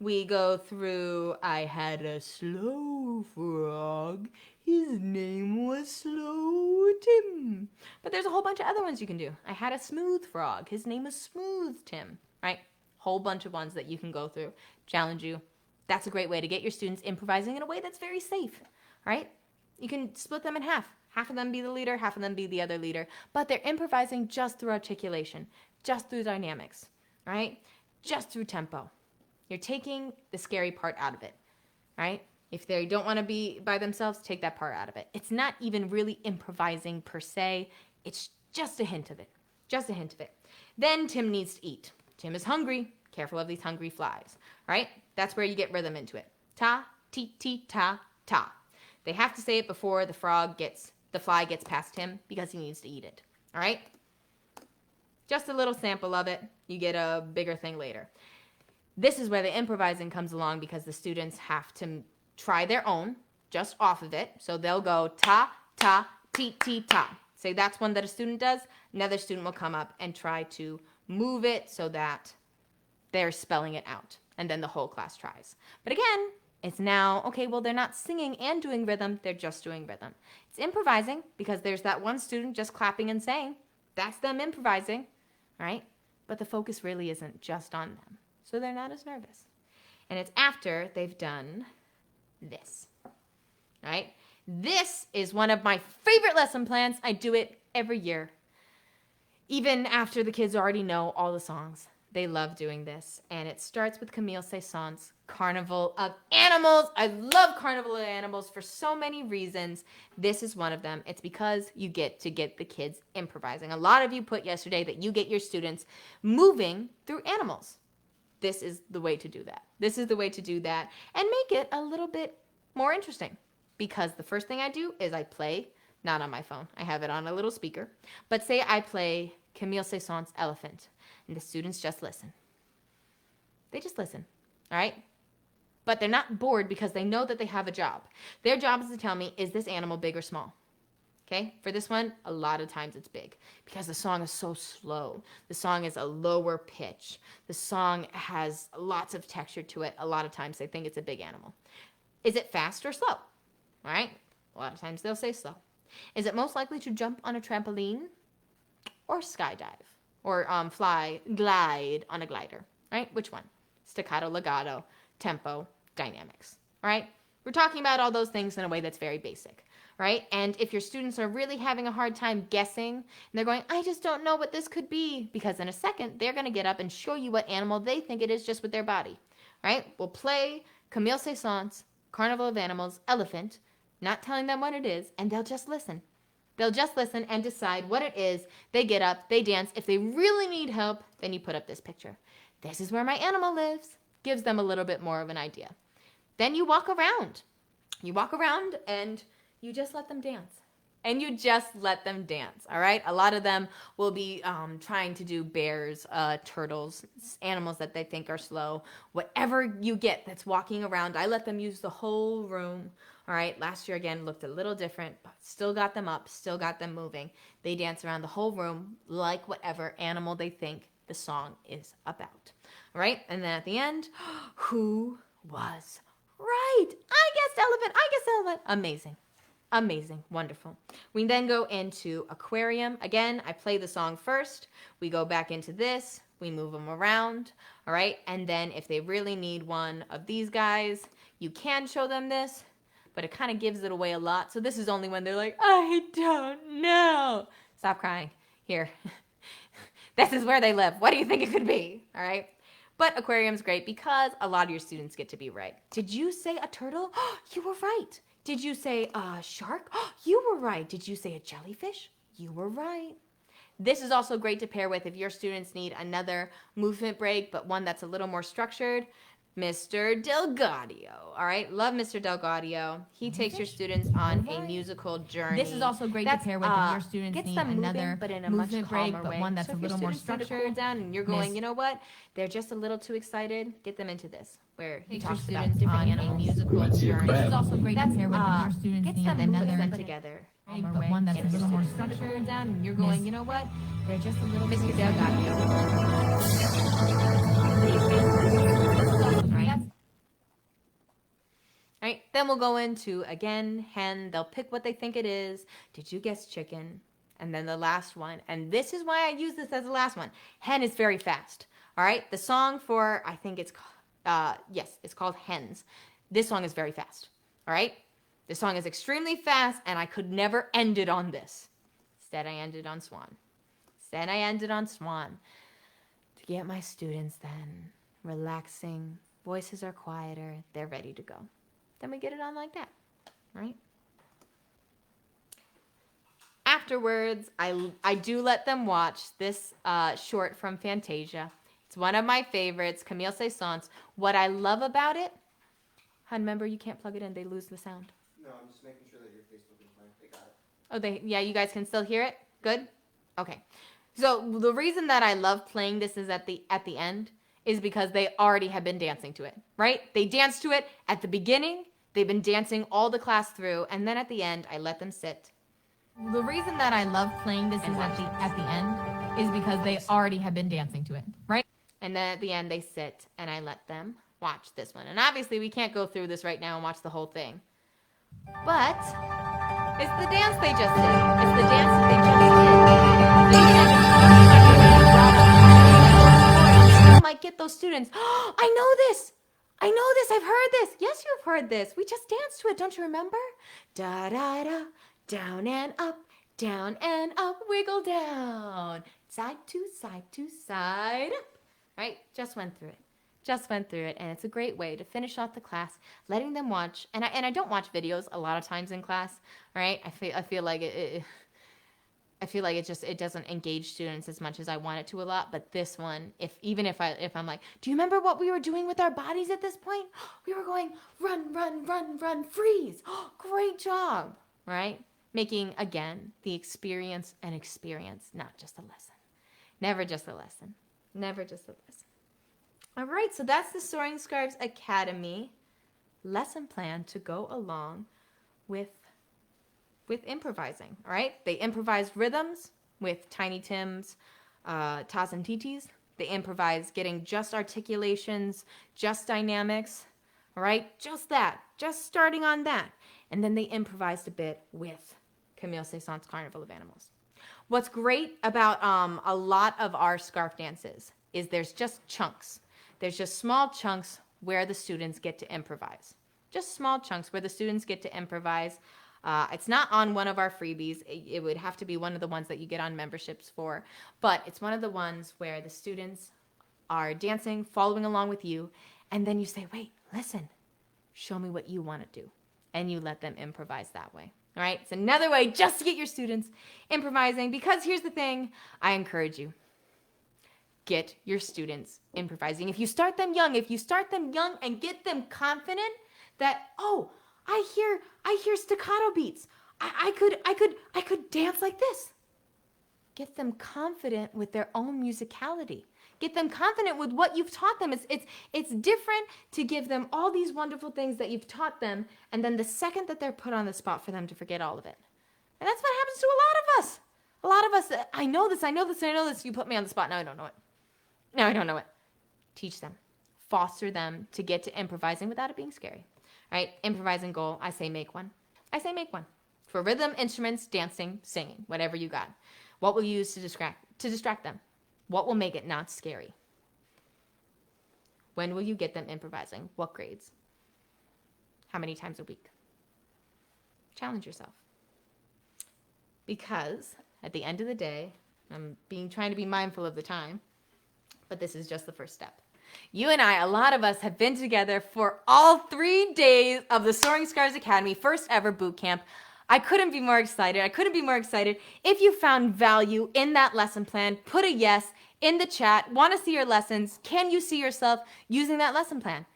Speaker 1: We go through, I had a slow frog. His name was Slow Tim. But there's a whole bunch of other ones you can do. I had a smooth frog. His name was Smooth Tim. Right? Whole bunch of ones that you can go through. Challenge you. That's a great way to get your students improvising in a way that's very safe. Right? You can split them in half. Half of them be the leader, half of them be the other leader. But they're improvising just through articulation, just through dynamics. Right? Just through tempo. You're taking the scary part out of it, right? If they don't want to be by themselves, take that part out of it. It's not even really improvising per se. It's just a hint of it. Just a hint of it. Then Tim needs to eat. Tim is hungry. Careful of these hungry flies, right? That's where you get rhythm into it. Ta, ti, ti, ta, ta. They have to say it before the fly gets past him because he needs to eat it, all right? Just a little sample of it. You get a bigger thing later. This is where the improvising comes along because the students have to try their own just off of it. So they'll go ta, ta, ti, ti, ta. Say that's one that a student does. Another student will come up and try to move it so that they're spelling it out. And then the whole class tries. But again, it's now, okay, well, they're not singing and doing rhythm. They're just doing rhythm. It's improvising because there's that one student just clapping and saying. That's them improvising, right? But the focus really isn't just on them. So they're not as nervous. And it's after they've done this, right? This is one of my favorite lesson plans. I do it every year. Even after the kids already know all the songs, they love doing this. And it starts with Camille Saint-Saëns' Carnival of Animals. I love Carnival of Animals for so many reasons. This is one of them. It's because you get to get the kids improvising. A lot of you put yesterday that you get your students moving through animals. This is the way to do that. This is the way to do that and make it a little bit more interesting because the first thing I do is I play, not on my phone, I have it on a little speaker, but say I play Camille Saint-Saëns' Elephant and the students just listen. They just listen, all right? But they're not bored because they know that they have a job. Their job is to tell me, is this animal big or small? Okay, for this one, a lot of times it's big because the song is so slow. The song is a lower pitch. The song has lots of texture to it. A lot of times they think it's a big animal. Is it fast or slow? All right, a lot of times they'll say slow. Is it most likely to jump on a trampoline or skydive or glide on a glider, right? Which one? Staccato, legato, tempo, dynamics, all right? We're talking about all those things in a way that's very basic. Right? And if your students are really having a hard time guessing, and they're going, I just don't know what this could be, because in a second, they're going to get up and show you what animal they think it is just with their body. Right? We'll play Camille Saint-Saëns' Carnival of Animals, Elephant, not telling them what it is, and they'll just listen. They'll just listen and decide what it is. They get up, they dance. If they really need help, then you put up this picture. This is where my animal lives. Gives them a little bit more of an idea. Then you walk around. You walk around and you just let them dance. And you just let them dance, all right? A lot of them will be trying to do bears, turtles, animals that they think are slow. Whatever you get that's walking around, I let them use the whole room, all right? Last year, again, looked a little different, but still got them up, still got them moving. They dance around the whole room like whatever animal they think the song is about, all right? And then at the end, who was right? I guessed elephant, I guessed elephant. Amazing. Amazing. Wonderful. We then go into aquarium. Again, I play the song first. We go back into this. We move them around. All right. And then if they really need one of these guys, you can show them this, but it kind of gives it away a lot. So this is only when they're like, I don't know. Stop crying. Here. This is where they live. What do you think it could be? All right. But aquarium's great because a lot of your students get to be right. Did you say a turtle? You were right. Did you say a shark? You were right. Did you say a jellyfish? You were right. This is also great to pair with if your students need another movement break, but one that's a little more structured. Mr. Delgadio. All right, love Mr. Delgadio. He takes your students on a musical journey.
Speaker 2: This is also great to pair with if your students need another
Speaker 1: but in a
Speaker 2: movement
Speaker 1: much
Speaker 2: break,
Speaker 1: calmer
Speaker 2: but
Speaker 1: way.
Speaker 2: one that's
Speaker 1: So
Speaker 2: a
Speaker 1: if your
Speaker 2: little more
Speaker 1: students need to
Speaker 2: structured.
Speaker 1: cool down and you're going, you know what? They're just a little too excited. Get them into this, where he
Speaker 2: Takes your
Speaker 1: talks about
Speaker 2: students
Speaker 1: different
Speaker 2: on a
Speaker 1: animals.
Speaker 2: musical journey. This is also great to pair with if your students
Speaker 1: Gets
Speaker 2: need
Speaker 1: them
Speaker 2: another
Speaker 1: moving together.
Speaker 2: but one that's a little more
Speaker 1: structured
Speaker 2: structured.
Speaker 1: down, and you're going, you know what? They're just a little
Speaker 2: Mr.
Speaker 1: too
Speaker 2: Delgadio.
Speaker 1: Right? All right, then we'll go into, again, hen. They'll pick what they think it is. Did you guess chicken? And then the last one, and this is why I use this as the last one. Hen is very fast. All right, the song for, I think it's, yes, it's called Hens. This song is very fast. All right, this song is extremely fast, and I could never end it on this. Instead, I ended on Swan. To get my students then relaxing, voices are quieter, they're ready to go. Then we get it on like that, right? Afterwards, I do let them watch this short from Fantasia. It's one of my favorites, Camille Saint-Saëns. What I love about it, remember you can't plug it in, they lose the sound.
Speaker 3: No, I'm just making sure that your Facebook is fine. They got it.
Speaker 1: Oh, yeah, you guys can still hear it? Good? Okay. So the reason that I love playing this is at the end is because they already have been dancing to it, right? They danced to it at the beginning. They've been dancing all the class through, and then at the end, I let them sit.
Speaker 2: The reason that I love playing this is at the end is because they already have been dancing to it, right?
Speaker 1: And then at the end, they sit, and I let them watch this one. And obviously, we can't go through this right now and watch the whole thing. But it's the dance they just did. It's the dance that they just did. You might get those students. Oh, I know this. I've heard this. Yes, you've heard this. We just danced to it. Don't you remember? Da da da. Down and up, wiggle down. Side to side up. Right? Just went through it. And it's a great way to finish off the class, letting them watch. And I don't watch videos a lot of times in class, right? I feel like it doesn't engage students as much as I want it to a lot. But this one, if I'm like, do you remember what we were doing with our bodies at this point? We were going run, freeze. Great job, right? Making, again, the experience an experience, not just a lesson. Never just a lesson. All right, so that's the Soaring Scarves Academy lesson plan to go along with improvising, all right? They improvise rhythms with Tiny Tim's, Tas and Titis. They improvise getting just articulations, just dynamics, all right? Just that, just starting on that. And then they improvised a bit with Camille Saint-Saëns' Carnival of Animals. What's great about a lot of our scarf dances is there's just chunks. There's just small chunks where the students get to improvise. Just small chunks where the students get to improvise. It's not on one of our freebies. It would have to be one of the ones that you get on memberships for. But it's one of the ones where the students are dancing, following along with you, and then you say, wait, listen, show me what you want to do. And you let them improvise that way. All right? It's another way just to get your students improvising, because here's the thing, I encourage you. Get your students improvising. If you start them young and get them confident that, oh, I hear staccato beats. I could dance like this. Get them confident with their own musicality. Get them confident with what you've taught them. It's different to give them all these wonderful things that you've taught them, and then the second that they're put on the spot for them to forget all of it. And that's what happens to a lot of us. A lot of us, I know this. You put me on the spot. Now I don't know it. Teach them. Foster them to get to improvising without it being scary. All right? Improvising goal, I say make one. For rhythm, instruments, dancing, singing, whatever you got. What will you use to distract them? What will make it not scary? When will you get them improvising? What grades? How many times a week? Challenge yourself. Because at the end of the day, I'm trying to be mindful of the time, but this is just the first step. You and I, a lot of us, have been together for all 3 days of the Soaring Scarves Academy, first ever boot camp. I couldn't be more excited. I couldn't be more excited. If you found value in that lesson plan, put a yes in the chat. Want to see your lessons? Can you see yourself using that lesson plan?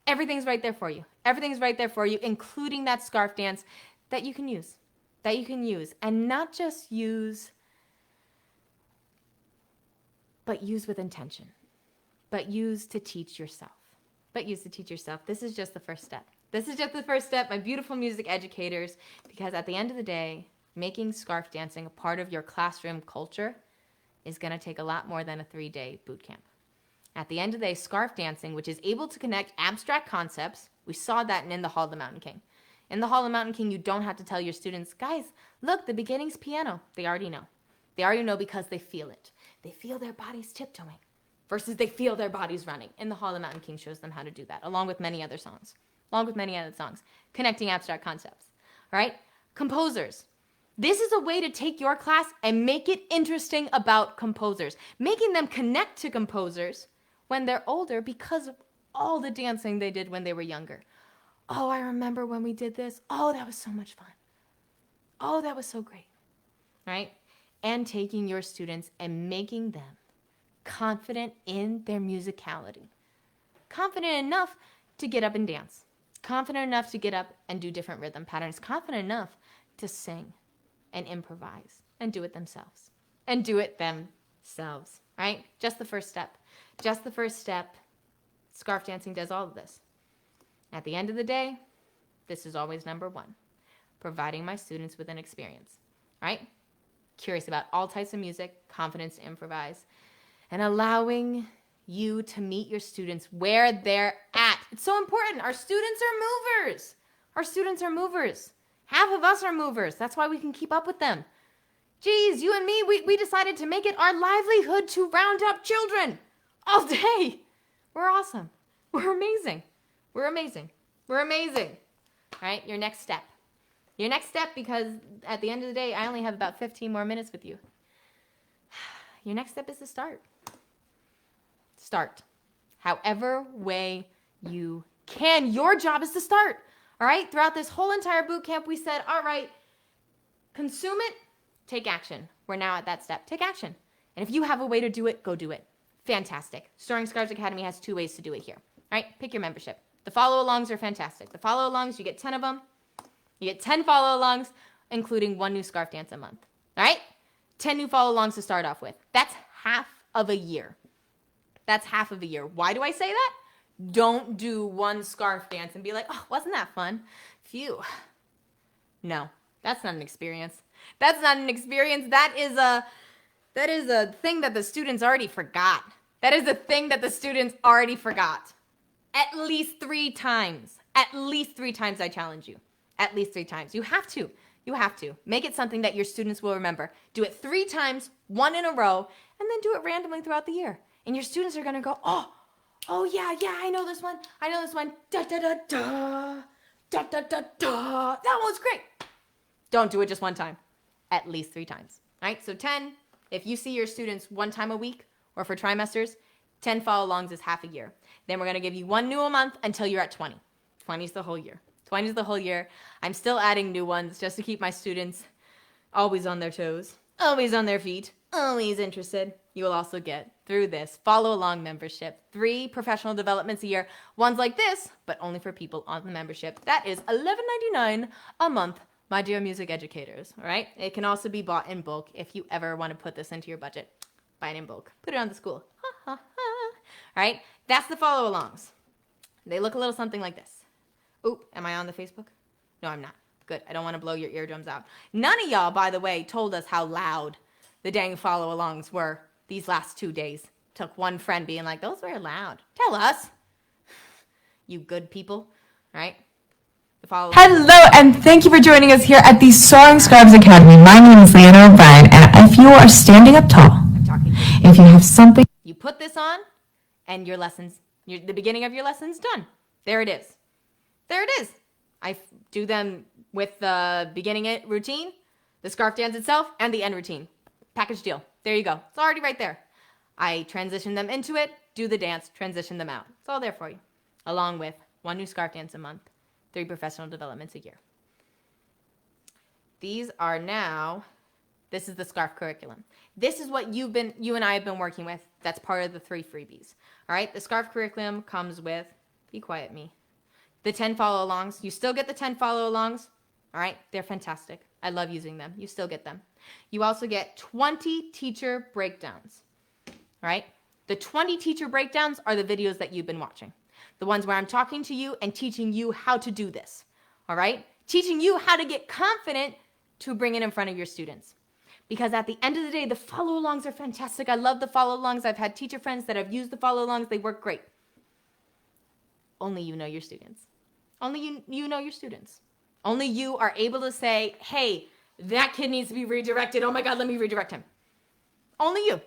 Speaker 1: Everything's right there for you. Everything's right there for you, including that scarf dance that you can use. That you can use. And not just use, but use with intention. But use to teach yourself. But use to teach yourself. This is just the first step. This is just the first step, my beautiful music educators, because at the end of the day, making scarf dancing a part of your classroom culture is going to take a lot more than a 3-day boot camp. At the end of the day, scarf dancing, which is able to connect abstract concepts, we saw that in the Hall of the Mountain King. In the Hall of the Mountain King, you don't have to tell your students, guys, look, the beginning's piano. They already know. They already know because they feel it. They feel their bodies tiptoeing versus they feel their bodies running. In the Hall of the Mountain King shows them how to do that, along with many other songs. Connecting abstract concepts. All right? Composers. This is a way to take your class and make it interesting about composers, making them connect to composers when they're older because of all the dancing they did when they were younger. Oh, I remember when we did this. Oh, that was so much fun. Oh, that was so great. Right? And taking your students and making them confident in their musicality. Confident enough to get up and dance. Confident enough to get up and do different rhythm patterns. Confident enough to sing and improvise and do it themselves. Right? Just the first step. Just the first step. Scarf dancing does all of this. At the end of the day, this is always number one. Providing my students with an experience. Right? Curious about all types of music, confidence to improvise, and allowing you to meet your students where they're at. It's so important. Our students are movers. Our students are movers. Half of us are movers. That's why we can keep up with them. Geez, you and me, we decided to make it our livelihood to round up children all day. We're awesome. We're amazing. We're amazing. We're amazing. All right, your next step. Your next step, because at the end of the day, I only have about 15 more minutes with you. Your next step is to start. Start. However way you can. Your job is to start. All right? Throughout this whole entire boot camp, we said, all right, consume it, take action. We're now at that step. Take action. And if you have a way to do it, go do it. Fantastic. Soaring Scarves Academy has 2 ways to do it here. All right? Pick your membership. The follow-alongs are fantastic. The follow-alongs, you get 10 of them. You get 10 follow-alongs, including 1 new scarf dance a month. All right? 10 new follow-alongs to start off with. That's half of a year. That's half of a year. Why do I say that? Don't do 1 scarf dance and be like, oh, wasn't that fun? Phew. No, that's not an experience. That's not an experience. That is a thing that the students already forgot. That is a thing that the students already forgot. At least 3 times. At least 3 times, I challenge you. At least 3 times. You have to. You have to. Make it something that your students will remember. Do it 3 times, 1 in a row, and then do it randomly throughout the year. And your students are going to go, oh, yeah, I know this one. I know this one. Da, da, da, da, da, da, da, da. That one's great. Don't do it just 1 time. At least 3 times. All right, so 10, if you see your students 1 time a week, or for trimesters, 10 follow-alongs is half a year. Then we're going to give you 1 new a month until you're at 20. 20 is the whole year. 20 is the whole year. I'm still adding new ones just to keep my students always on their toes, always on their feet, always interested. You will also get, through this follow-along membership, 3 professional developments a year. One's like this, but only for people on the membership. That is $11.99 a month, my dear music educators. All right? It can also be bought in bulk if you ever want to put this into your budget. Buy it in bulk. Put it on the school. Ha, ha, ha. All right? That's the follow-alongs. They look a little something like this. Ooh, am I on the Facebook? No, I'm not. Good. I don't want to blow your eardrums out. None of y'all, by the way, told us how loud the dang follow-alongs were these last 2 days. Took one friend being like, those were loud. Tell us. You good people. All right? The follow-alongs.
Speaker 4: Hello, and thank you for joining us here at the Soaring Scarves Academy. My name is Leanna O'Brien, and if you are standing up tall, if you have something...
Speaker 1: You put this on, and your lessons, the beginning of your lesson's done. There it is. There it is. I do them with the beginning routine, the scarf dance itself, and the end routine. Package deal. There you go. It's already right there. I transition them into it, do the dance, transition them out. It's all there for you. Along with 1 new scarf dance a month, 3 professional developments a year. these are now, this is the Scarf curriculum. This is what you and I have been working with. That's part of the 3 freebies. All right, the Scarf curriculum comes with, be quiet me, the 10 follow-alongs. You still get the 10 follow-alongs. All right, they're fantastic. I love using them. You still get them. You also get 20 teacher breakdowns. All right, the 20 teacher breakdowns are the videos that you've been watching. The ones where I'm talking to you and teaching you how to do this. All right, teaching you how to get confident to bring it in front of your students. Because at the end of the day, the follow-alongs are fantastic. I love the follow-alongs. I've had teacher friends that have used the follow-alongs. They work great. Only you know your students. Only you know your students. Only you are able to say, hey, that kid needs to be redirected. Oh my God, let me redirect him. Only you.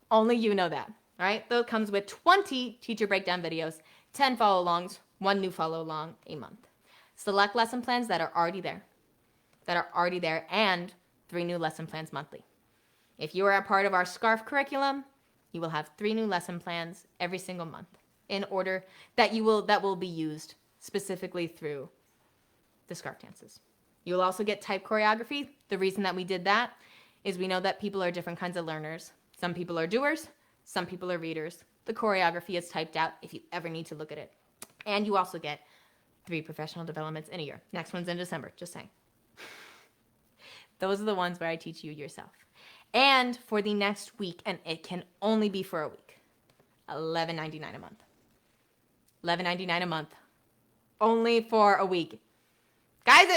Speaker 1: Only you know that. All right, that comes with 20 teacher breakdown videos, 10 follow-alongs, 1 new follow-along a month. Select lesson plans that are already there. And 3 new lesson plans monthly. If you are a part of our Scarf curriculum, you will have 3 new lesson plans every single month in order that will be used specifically through the Scarf dances. You will also get type choreography. The reason that we did that is we know that people are different kinds of learners. Some people are doers, some people are readers. The choreography is typed out if you ever need to look at it. And you also get 3 professional developments in a year. Next one's in December, just saying. Those are the ones where I teach you yourself. And for the next week, and it can only be for a week, $11.99 a month. $11.99 a month. Only for a week. Guys,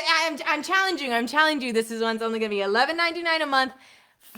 Speaker 1: I'm challenging you. This one's only going to be $11.99 a month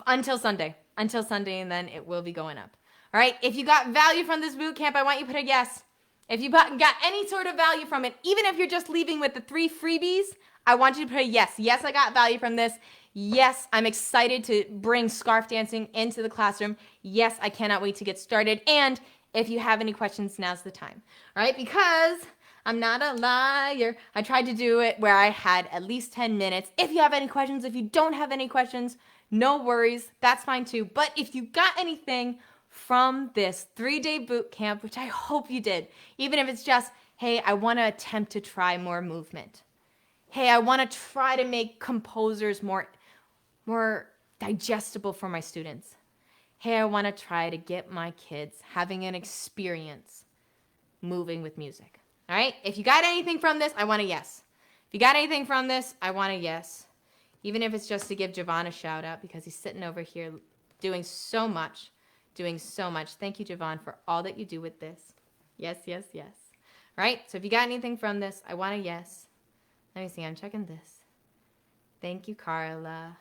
Speaker 1: until Sunday. Until Sunday, and then it will be going up. All right? If you got value from this boot camp, I want you to put a yes. If you got any sort of value from it, even if you're just leaving with the 3 freebies, I want you to put a yes. Yes, I got value from this. Yes, I'm excited to bring scarf dancing into the classroom. Yes, I cannot wait to get started. And if you have any questions, now's the time. All right? Because I'm not a liar. I tried to do it where I had at least 10 minutes. If you have any questions, if you don't have any questions, no worries. That's fine too. But if you got anything from this 3-day boot camp, which I hope you did, even if it's just, hey, I want to attempt to try more movement. Hey, I want to try to make composers more digestible for my students. Hey, I want to try to get my kids having an experience moving with music. All right? If you got anything from this, I want a yes. If you got anything from this, I want a yes. Even if it's just to give Javon a shout out because he's sitting over here doing so much. Thank you, Javon, for all that you do with this. Yes, yes, yes. All right? So if you got anything from this, I want a yes. Let me see. I'm checking this. Thank you, Carla.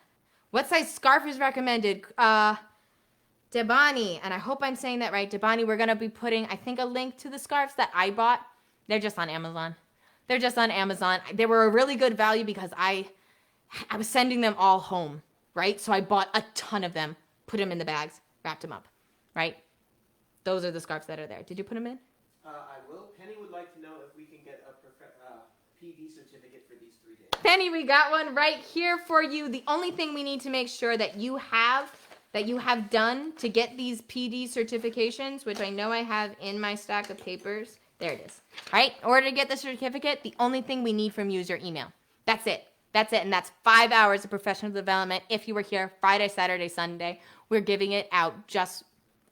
Speaker 1: What size scarf is recommended? Debani, and I hope I'm saying that right. Debani, we're going to be putting, I think, a link to the scarves that I bought. They're just on Amazon. They were a really good value because I was sending them all home, right? So I bought a ton of them, put them in the bags, wrapped them up, right? Those are the scarves that are there. Did you put them in?
Speaker 3: I will. Penny would like to know if we can get a PD certificate for these 3 days.
Speaker 1: Penny, we got one right here for you. The only thing we need to make sure that you have done to get these PD certifications, which I know I have in my stack of papers. There it is. All right, in order to get the certificate, the only thing we need from you is your email. That's it. And that's 5 hours of professional development. If you were here Friday, Saturday, Sunday, we're giving it out just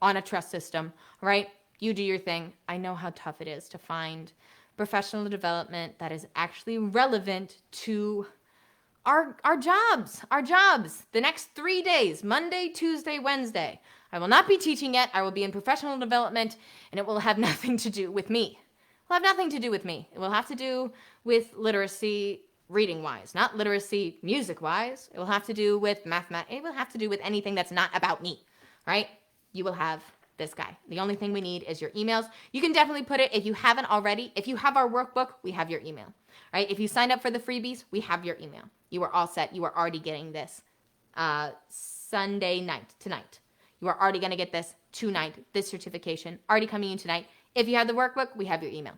Speaker 1: on a trust system, all right? You do your thing. I know how tough it is to find professional development that is actually relevant to our jobs. The next 3 days, Monday, Tuesday, Wednesday. I will not be teaching yet. I will be in professional development, and it will have nothing to do with me. It will have nothing to do with me. It will have to do with literacy reading-wise, not literacy music-wise. It will have to do with mathematics. It will have to do with anything that's not about me, right? You will have this guy. The only thing we need is your emails. You can definitely put it, if you haven't already, if you have our workbook, we have your email, right? If you signed up for the freebies, we have your email. You are all set. You are already getting this Sunday night, tonight. You are already going to get this tonight, this certification, already coming in tonight. If you have the workbook, we have your email.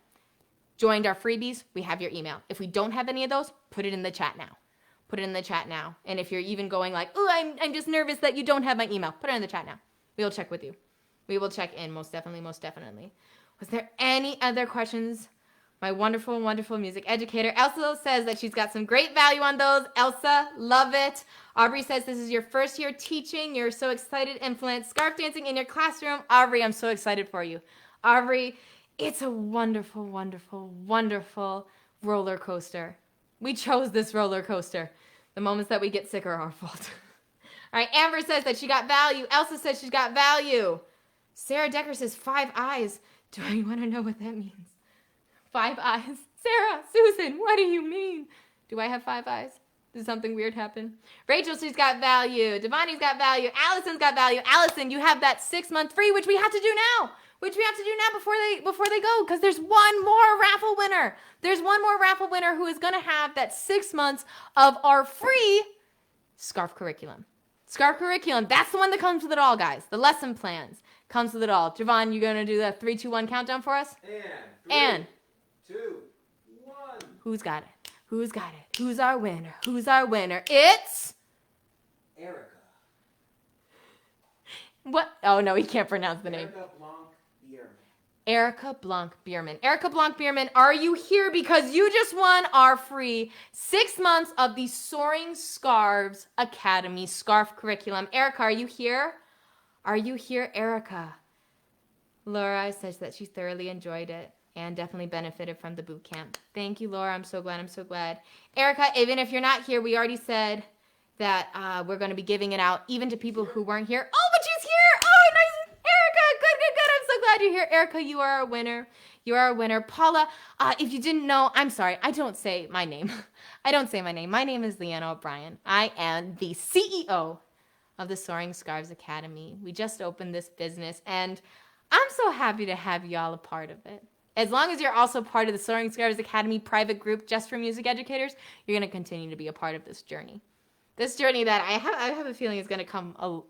Speaker 1: Joined our freebies, we have your email. If we don't have any of those, put it in the chat now. And if you're even going like, oh, I'm just nervous that you don't have my email, put it in the chat now. We will check with you. We will check in, most definitely. Was there any other questions My wonderful, wonderful music educator. Elsa says that she's got some great value on those. Elsa, love it. Aubrey says this is your first year teaching. You're so excited to implement scarf dancing in your classroom. Aubrey, I'm so excited for you. Aubrey, it's a wonderful, wonderful, wonderful roller coaster. We chose this roller coaster. The moments that we get sick are our fault. All right, Amber says that she got value. Elsa says she's got value. Sarah Decker says 5 eyes. Do I want to know what that means? 5 eyes. Sarah, Susan, what do you mean? Do I have 5 eyes? Did something weird happen? Rachel, she's got value. Devani's got value. Allison's got value. Allison, you have that 6-month free, which we have to do now. Before they go, because there's one more raffle winner. There's one more raffle winner who is going to have that 6 months of our free scarf curriculum. Scarf curriculum, that's the one that comes with it all, guys. The lesson plans comes with it all. Javon, you going to do the 3, 2, 1 countdown for us?
Speaker 3: And 3, 2, 1.
Speaker 1: Who's got it? Who's got it? Who's our winner? Who's our winner? It's
Speaker 3: Erica.
Speaker 1: What? Oh, no, he can't pronounce the name.
Speaker 3: Erica Blanc Bierman.
Speaker 1: Erica Blanc Bierman. Erica Blanc Bierman, are you here because you just won our free 6 months of the Soaring Scarves Academy scarf curriculum? Erica, are you here? Are you here, Erica? Laura says that she thoroughly enjoyed it and definitely benefited from the boot camp. Thank you, Laura. I'm so glad. I'm so glad. Erica, even if you're not here, we already said that we're going to be giving it out even to people who weren't here. Oh, but she's here. Oh, nice. Erica, good. I'm so glad you're here. Erica, you are our winner. You are our winner. Paula, if you didn't know, I'm sorry. I don't say my name. I don't say my name. My name is Leanna O'Brien. I am the CEO of the Soaring Scarves Academy. We just opened this business, and I'm so happy to have y'all a part of it. As long as you're also part of the Soaring Scarves Academy private group just for music educators, you're going to continue to be a part of this journey. This journey that I have a feeling is going to come a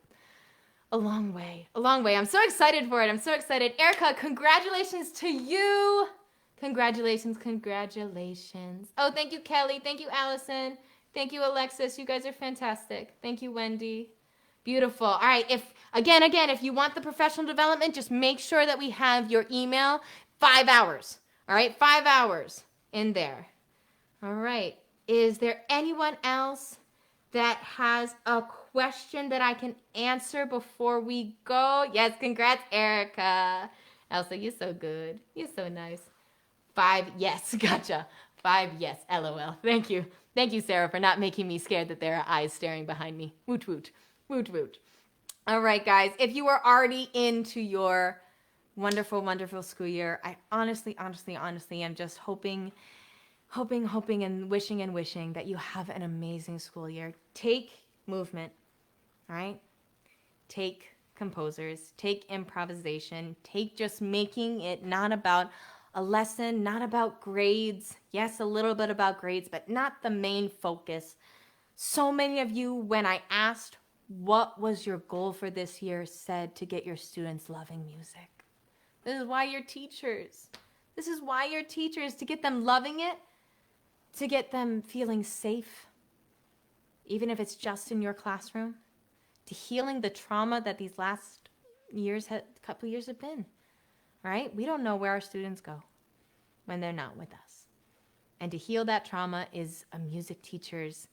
Speaker 1: long way. A long way. I'm so excited for it. I'm so excited. Erica, congratulations to you. Congratulations. Oh, thank you, Kelly. Thank you, Allison. Thank you, Alexis. You guys are fantastic. Thank you, Wendy. Beautiful. All right. If you want the professional development, just make sure that we have your email. 5 hours. All right. 5 hours in there. All right. Is there anyone else that has a question that I can answer before we go? Yes. Congrats, Erica. Elsa, you're so good. You're so nice. 5 yes. Gotcha. 5 yes. LOL. Thank you. Thank you, Sarah, for not making me scared that there are eyes staring behind me. Woot, woot. Woot, woot. All right, guys. If you are already into your wonderful, wonderful school year, I honestly am just hoping and wishing that you have an amazing school year. Take movement, all right? Take composers, take improvisation, take just making it not about a lesson, not about grades. Yes, a little bit about grades, but not the main focus. So many of you, when I asked what was your goal for this year, said to get your students loving music. This is why you're teachers. This is why you're teachers, to get them loving it, to get them feeling safe, even if it's just in your classroom, to healing the trauma that these last couple years have been, right? We don't know where our students go when they're not with us. And to heal that trauma is a music teacher's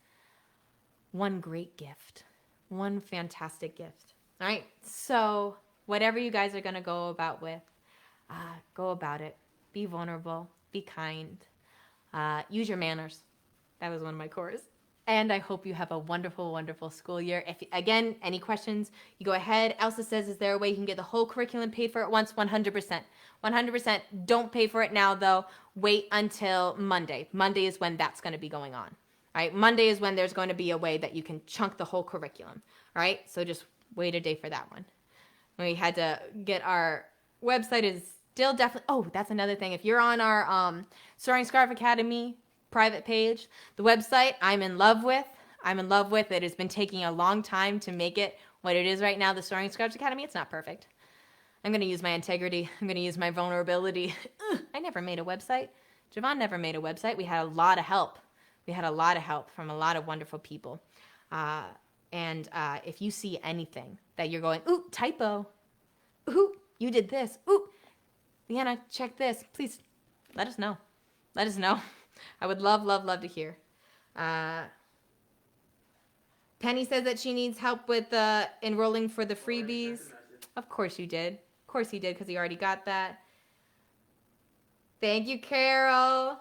Speaker 1: one great gift, one fantastic gift. All right, so whatever you guys are going to go about it. Be vulnerable, be kind, use your manners. That was one of my cores. And I hope you have a wonderful, wonderful school year. If, again, any questions, you go ahead. Elsa says, is there a way you can get the whole curriculum paid for at once? 100%. 100%. Don't pay for it now, though. Wait until Monday. Monday is when that's going to be going on. All right? Monday is when there's going to be a way that you can chunk the whole curriculum. All right? So just wait a day for that one. We had to get our website is still definitely, oh, that's another thing. If you're on our Soaring Scarf Academy private page, the website I'm in love with. It has been taking a long time to make it what it is right now, the Soaring Scarves Academy. It's not perfect. I'm going to use my integrity. I'm going to use my vulnerability. I never made a website. Javon never made a website. We had a lot of help. From a lot of wonderful people. And if you see anything that you're going, ooh, typo. Ooh, you did this. Ooh, Leanna, check this. Please let us know. Let us know. I would love, love, love to hear. Penny says that she needs help with enrolling for the freebies. Of course you did. Of course you did, because you already got that. Thank you, Carol.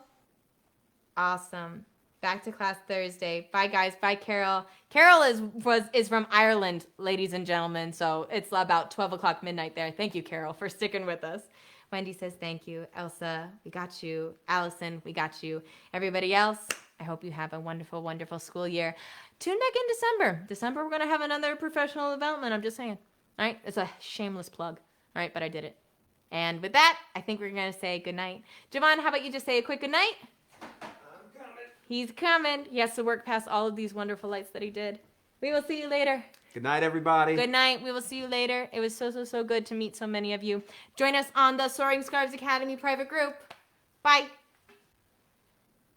Speaker 1: Awesome. Back to class Thursday. Bye, guys. Bye, Carol. Carol is from Ireland, ladies and gentlemen, so it's about 12 o'clock midnight there. Thank you, Carol, for sticking with us. Wendy says thank you. Elsa, we got you. Allison, we got you. Everybody else, I hope you have a wonderful, wonderful school year. Tune back in December. December, we're going to have another professional development. I'm just saying. All right? It's a shameless plug. All right? But I did it. And with that, I think we're going to say goodnight. Javon, how about you just say a quick goodnight?
Speaker 3: I'm coming.
Speaker 1: He's coming. He has to work past all of these wonderful lights that he did. We will see you later.
Speaker 3: Good night, everybody.
Speaker 1: Good night. We will see you later. It was so good to meet so many of you. Join us on the Soaring Scarves Academy private group. Bye.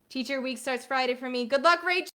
Speaker 1: Teacher week starts Friday for me. Good luck, Rachel.